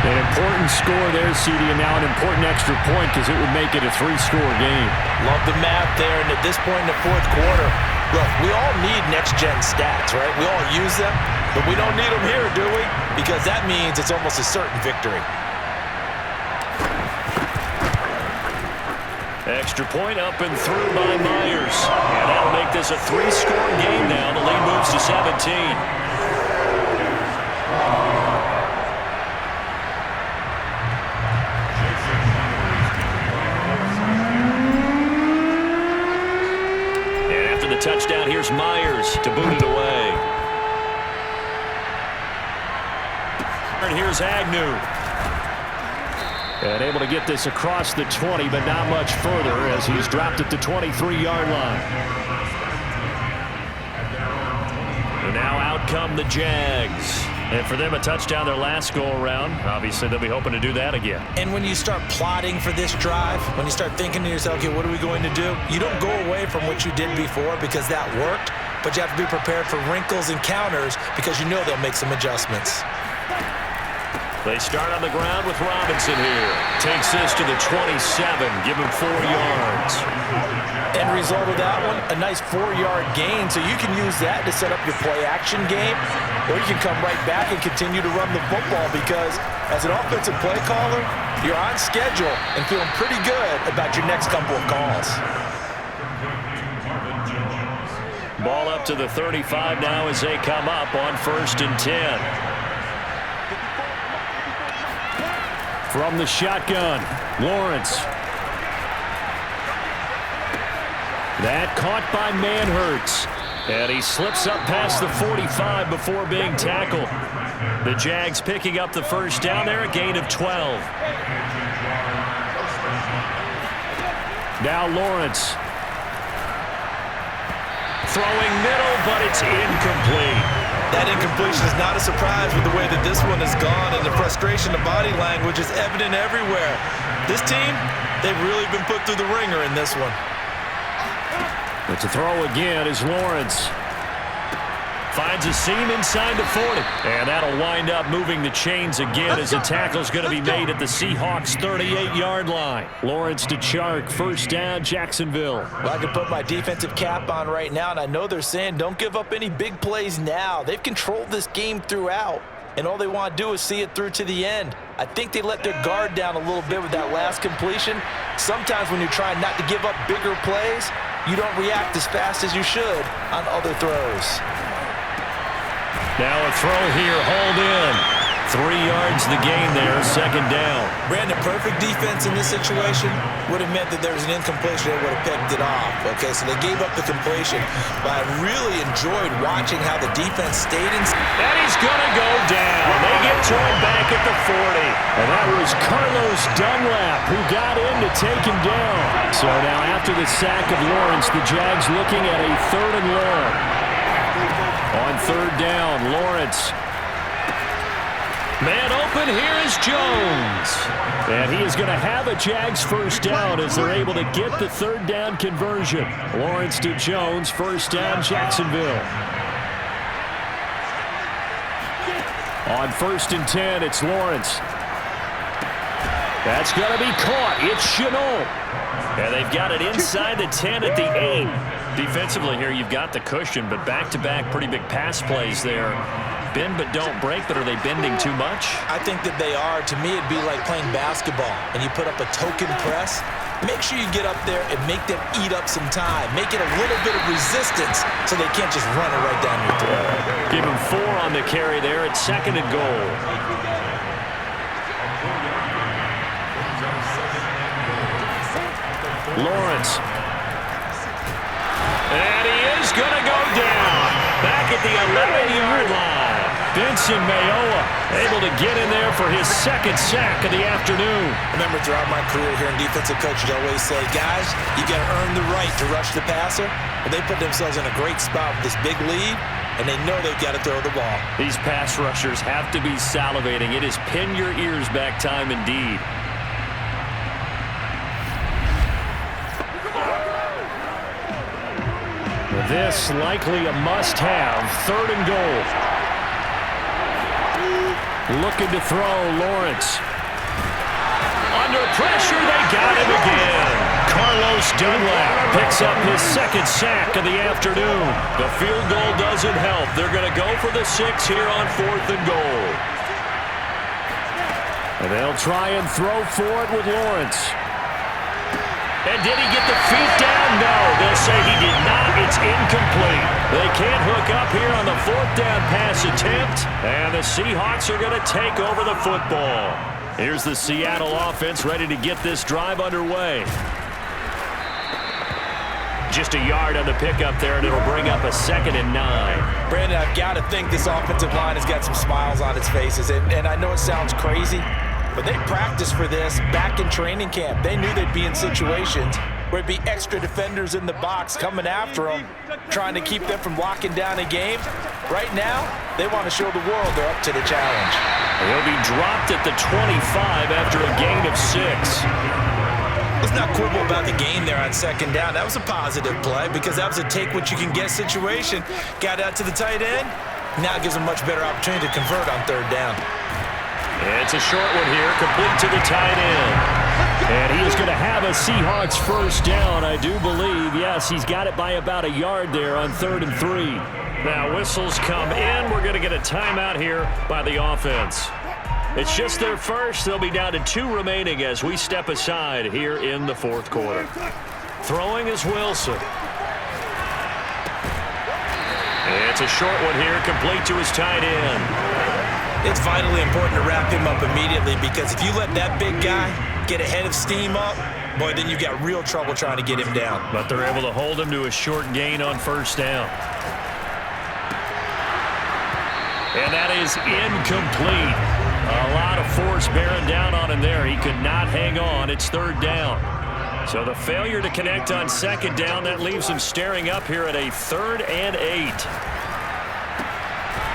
An important score there, CD, and now an important extra point because it would make it a 3-score game. Love the math there, and at this point in the 4th quarter, look, we all need next-gen stats, right? We all use them, but we don't need them here, do we? Because that means it's almost a certain victory. Extra point up and through by Myers. And that'll make this a 3-score game now. The lead moves to 17. Touchdown, here's Myers to boot it away. And here's Agnew. And able to get this across the 20, but not much further as he's dropped at the 23-yard line. And now out come the Jags. And for them, a touchdown their last go-around. Obviously, they'll be hoping to do that again. And when you start plotting for this drive, when you start thinking to yourself, okay, what are we going to do? You don't go away from what you did before because that worked, but you have to be prepared for wrinkles and counters because you know they'll make some adjustments. They start on the ground with Robinson here. Takes this to the 27, give him 4 yards. End result of that one, a nice 4-yard gain, so you can use that to set up your play-action game, or you can come right back and continue to run the football because as an offensive play caller, you're on schedule and feeling pretty good about your next couple of calls. Ball up to the 35 now as they come up on 1st and 10. From the shotgun, Lawrence. That caught by Manhurts. And he slips up past the 45 before being tackled. The Jags picking up the first down there, a gain of 12. Now Lawrence. Throwing middle, but it's incomplete. That incompletion is not a surprise with the way that this one has gone, and the frustration, the body language is evident everywhere. This team, they've really been put through the ringer in this one. But to throw again is Lawrence. Finds a seam inside the 40. And that'll wind up moving the chains again as the tackle's going to be made at the Seahawks 38-yard line. Lawrence to Chark, first down, Jacksonville. Well, I can put my defensive cap on right now, and I know they're saying don't give up any big plays now. They've controlled this game throughout, and all they want to do is see it through to the end. I think they let their guard down a little bit with that last completion. Sometimes when you're trying not to give up bigger plays, you don't react as fast as you should on other throws. Now a throw here, hauled in. 3 yards the gain there, second down. Brandon, perfect defense in this situation would have meant that there was an incompletion that would have picked it off. Okay, so they gave up the completion, but I really enjoyed watching how the defense stayed in. And he's going to go down. They get to him back at the 40. And that was Carlos Dunlap who got in to take him down. So now after the sack of Lawrence, the Jags looking at a 3rd and long. On 3rd down, Lawrence. Man open, here is Jones. And he is going to have a Jags first down as they're able to get the 3rd down conversion. Lawrence to Jones, first down, Jacksonville. On 1st and 10, it's Lawrence. That's going to be caught. It's Chenault. And they've got it inside the 10 at the 8. Defensively here, you've got the cushion, but back-to-back pretty big pass plays there. Bend but don't break, but are they bending too much? I think that they are. To me, it'd be like playing basketball, and you put up a token press. Make sure you get up there and make them eat up some time. Make it a little bit of resistance so they can't just run it right down your throat. Give him 4 on the carry there at 2nd and goal. Lawrence. And he is going to go down. Back at the 11-yard line. Benson Mayowa able to get in there for his 2nd sack of the afternoon. Remember, throughout my career here in defensive coaches, I always say, guys, you got to earn the right to rush the passer. But they put themselves in a great spot with this big lead, and they know they've got to throw the ball. These pass rushers have to be salivating. It is pin your ears back time indeed. This likely a must-have. 3rd and goal. Looking to throw, Lawrence. Under pressure, they got him again. Carlos Dunlap picks up his 2nd sack of the afternoon. The field goal doesn't help. They're going to go for the 6 here on 4th and goal. And they'll try and throw for it with Lawrence. And did he get the feet down? No, they'll say he did not. It's incomplete. They can't hook up here on the 4th down pass attempt. And the Seahawks are going to take over the football. Here's the Seattle offense ready to get this drive underway. Just a yard on the pickup there, and it'll bring up a 2nd and 9. Brandon, I've got to think this offensive line has got some smiles on its faces. And I know it sounds crazy, but they practiced for this back in training camp. They knew they'd be in situations where it'd be extra defenders in the box coming after them, trying to keep them from locking down a game. Right now, they want to show the world they're up to the challenge. He'll be dropped at the 25 after a gain of 6. Let's not quibble about the gain there on 2nd down. That was a positive play because that was a take-what-you-can-get situation. Got out to the tight end. Now it gives them much better opportunity to convert on 3rd down. It's a short one here, complete to the tight end. And he is going to have a Seahawks 1st down, I do believe. Yes, he's got it by about a yard there on 3rd and 3. Now whistles come in. We're going to get a timeout here by the offense. It's just their first. They'll be down to 2 remaining as we step aside here in the 4th quarter. Throwing is Wilson. It's a short one here, complete to his tight end. It's vitally important to wrap him up immediately because if you let that big guy get ahead of steam up, boy, then you've got real trouble trying to get him down. But they're able to hold him to a short gain on 1st down. And that is incomplete. A lot of force bearing down on him there. He could not hang on. It's 3rd down. So the failure to connect on 2nd down, that leaves him staring up here at a 3rd and 8.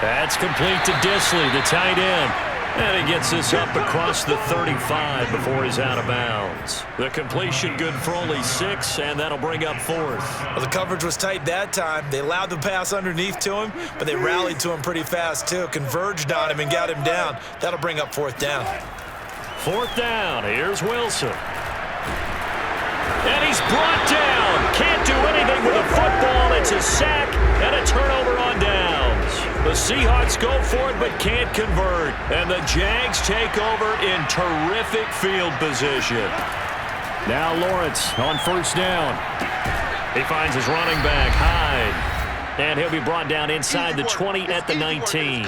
That's complete to Disley, the tight end. And he gets this up across the 35 before he's out of bounds. The completion good for only 6, and that'll bring up 4th. Well, the coverage was tight that time. They allowed the pass underneath to him, but they rallied to him pretty fast, too. Converged on him and got him down. That'll bring up 4th down. 4th down. Here's Wilson. And he's brought down. Can't do anything with a football. It's a sack and a turnover on downs. The Seahawks go for it but can't convert. And the Jags take over in terrific field position. Now Lawrence on 1st down. He finds his running back, Hyde. And he'll be brought down inside the 20 at the 19.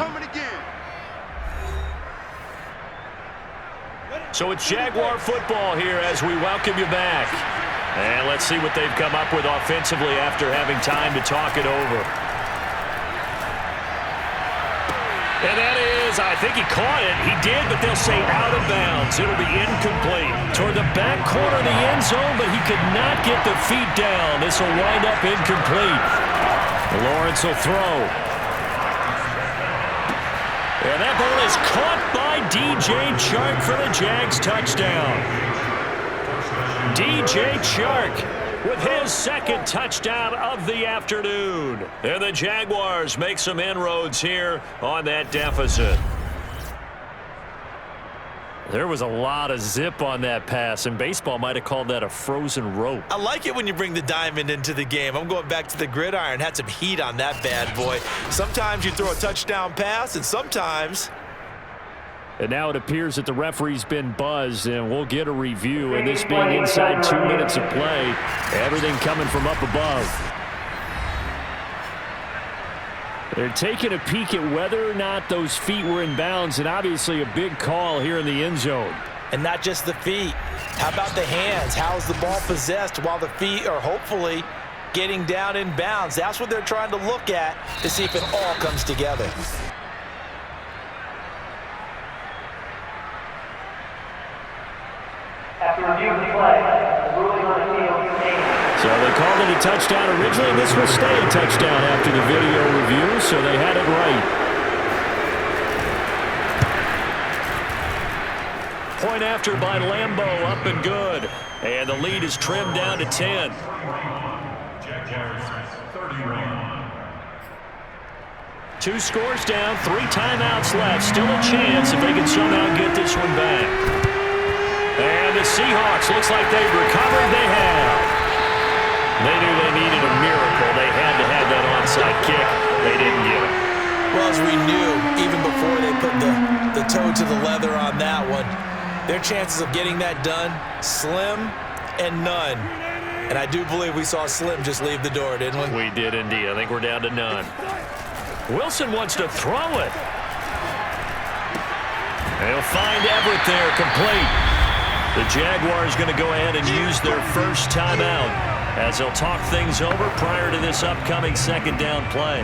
So it's Jaguar football here as we welcome you back. And let's see what they've come up with offensively after having time to talk it over. And that is, I think he caught it. He did, but they'll say out of bounds. It'll be incomplete. Toward the back corner of the end zone, but he could not get the feet down. This will wind up incomplete. Lawrence will throw. And that ball is caught by DJ Chark for the Jags touchdown. DJ Chark with his 2nd touchdown of the afternoon. And the Jaguars make some inroads here on that deficit. There was a lot of zip on that pass, and baseball might have called that a frozen rope. I like it when you bring the diamond into the game. I'm going back to the gridiron. Had some heat on that bad boy. Sometimes you throw a touchdown pass, and sometimes... And now it appears that the referee's been buzzed, and we'll get a review. And this being inside 2 minutes of play, everything coming from up above. They're taking a peek at whether or not those feet were in bounds, and obviously a big call here in the end zone. And not just the feet. How about the hands? How's the ball possessed while the feet are hopefully getting down in bounds? That's what they're trying to look at to see if it all comes together. After review of the play, the ruling on the field stands. So they called it a touchdown originally. This will stay a touchdown after the video review, so they had it right. Point after by Lambeau, up and good. And the lead is trimmed down to 10. Two scores down, 3 timeouts left. Still a chance if they can somehow get this one back. And the Seahawks, looks like they've recovered. They have. They knew they needed a miracle. They had to have that onside kick. They didn't get it. Well, as we knew, even before they put the toe to the leather on that one, their chances of getting that done, slim and none. And I do believe we saw Slim just leave the door, didn't we? We did indeed. I think we're down to none. Wilson wants to throw it. They'll find Everett there, complete. The Jaguars going to go ahead and use their first timeout as they'll talk things over prior to this upcoming second down play.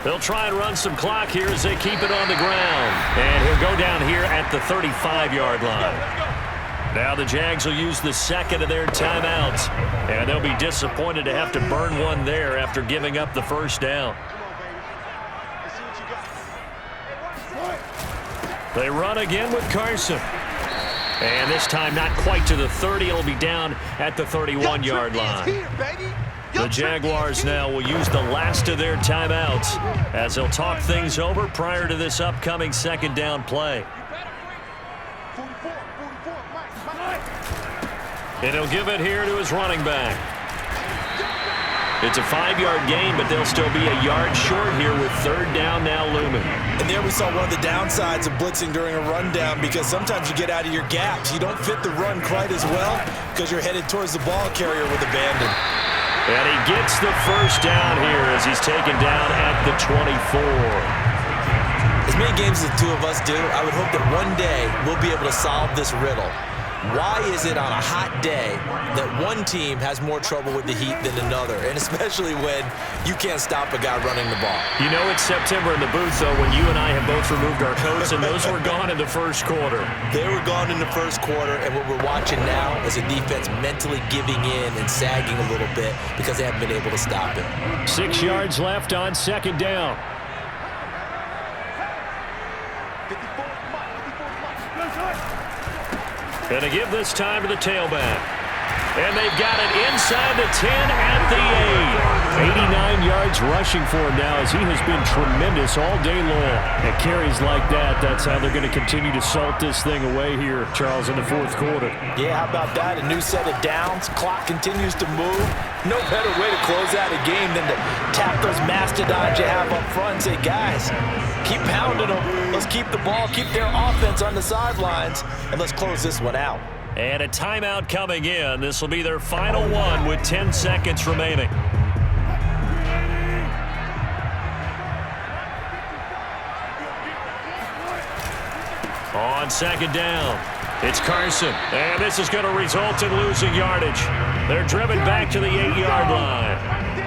They'll try and run some clock here as they keep it on the ground. And he'll go down here at the 35-yard line. Now the Jags will use the second of their timeouts. And they'll be disappointed to have to burn one there after giving up the first down. They run again with Carson. And this time not quite to the 30. It'll be down at the 31-yard line. The Jaguars now will use the last of their timeouts as they'll talk things over prior to this upcoming second down play. And he'll give it here to his running back. It's a 5-yard gain, but they'll still be a yard short here with third down now Lumen. And there we saw one of the downsides of blitzing during a rundown, because sometimes you get out of your gaps. You don't fit the run quite as well because you're headed towards the ball carrier with abandon. And he gets the first down here as he's taken down at the 24. As many games as the two of us do, I would hope that one day we'll be able to solve this riddle. Why is it on a hot day that one team has more trouble with the heat than another? And especially when you can't stop a guy running the ball. You know it's September in the booth, though, when you and I have both removed our coats, and those were gone in the first quarter. They were gone in the first quarter, and what we're watching now is a defense mentally giving in and sagging a little bit because they haven't been able to stop it. 6 yards left on second down. Going to give this time to the tailback. And they've got it inside the 10 at the 8. 89 yards rushing for him now as he has been tremendous all day long. At carries like that, that's how they're going to continue to salt this thing away here, Charles, in the fourth quarter. Yeah, how about that? A new set of downs. Clock continues to move. No better way to close out a game than to tap those mastodons you have up front and say, guys, keep pounding them. Let's keep the ball, keep their offense on the sidelines, and let's close this one out. And a timeout coming in. This will be their final one with 10 seconds remaining. On second down, it's Carson. And this is going to result in losing yardage. They're driven back to the 8-yard line.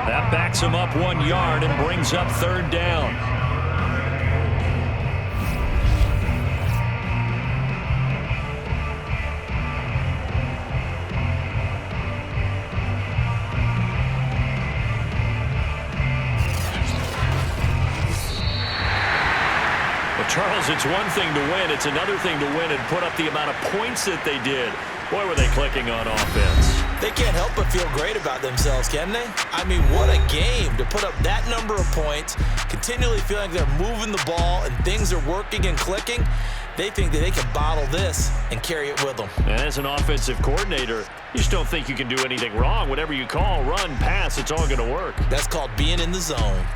That backs them up 1 yard and brings up third down. Charles, it's one thing to win. It's another thing to win and put up the amount of points that they did. Boy, were they clicking on offense. They can't help but feel great about themselves, can they? I mean, what a game to put up that number of points, continually feeling like they're moving the ball and things are working and clicking. They think that they can bottle this and carry it with them. And as an offensive coordinator, you just don't think you can do anything wrong. Whatever you call, run, pass, it's all going to work. That's called being in the zone.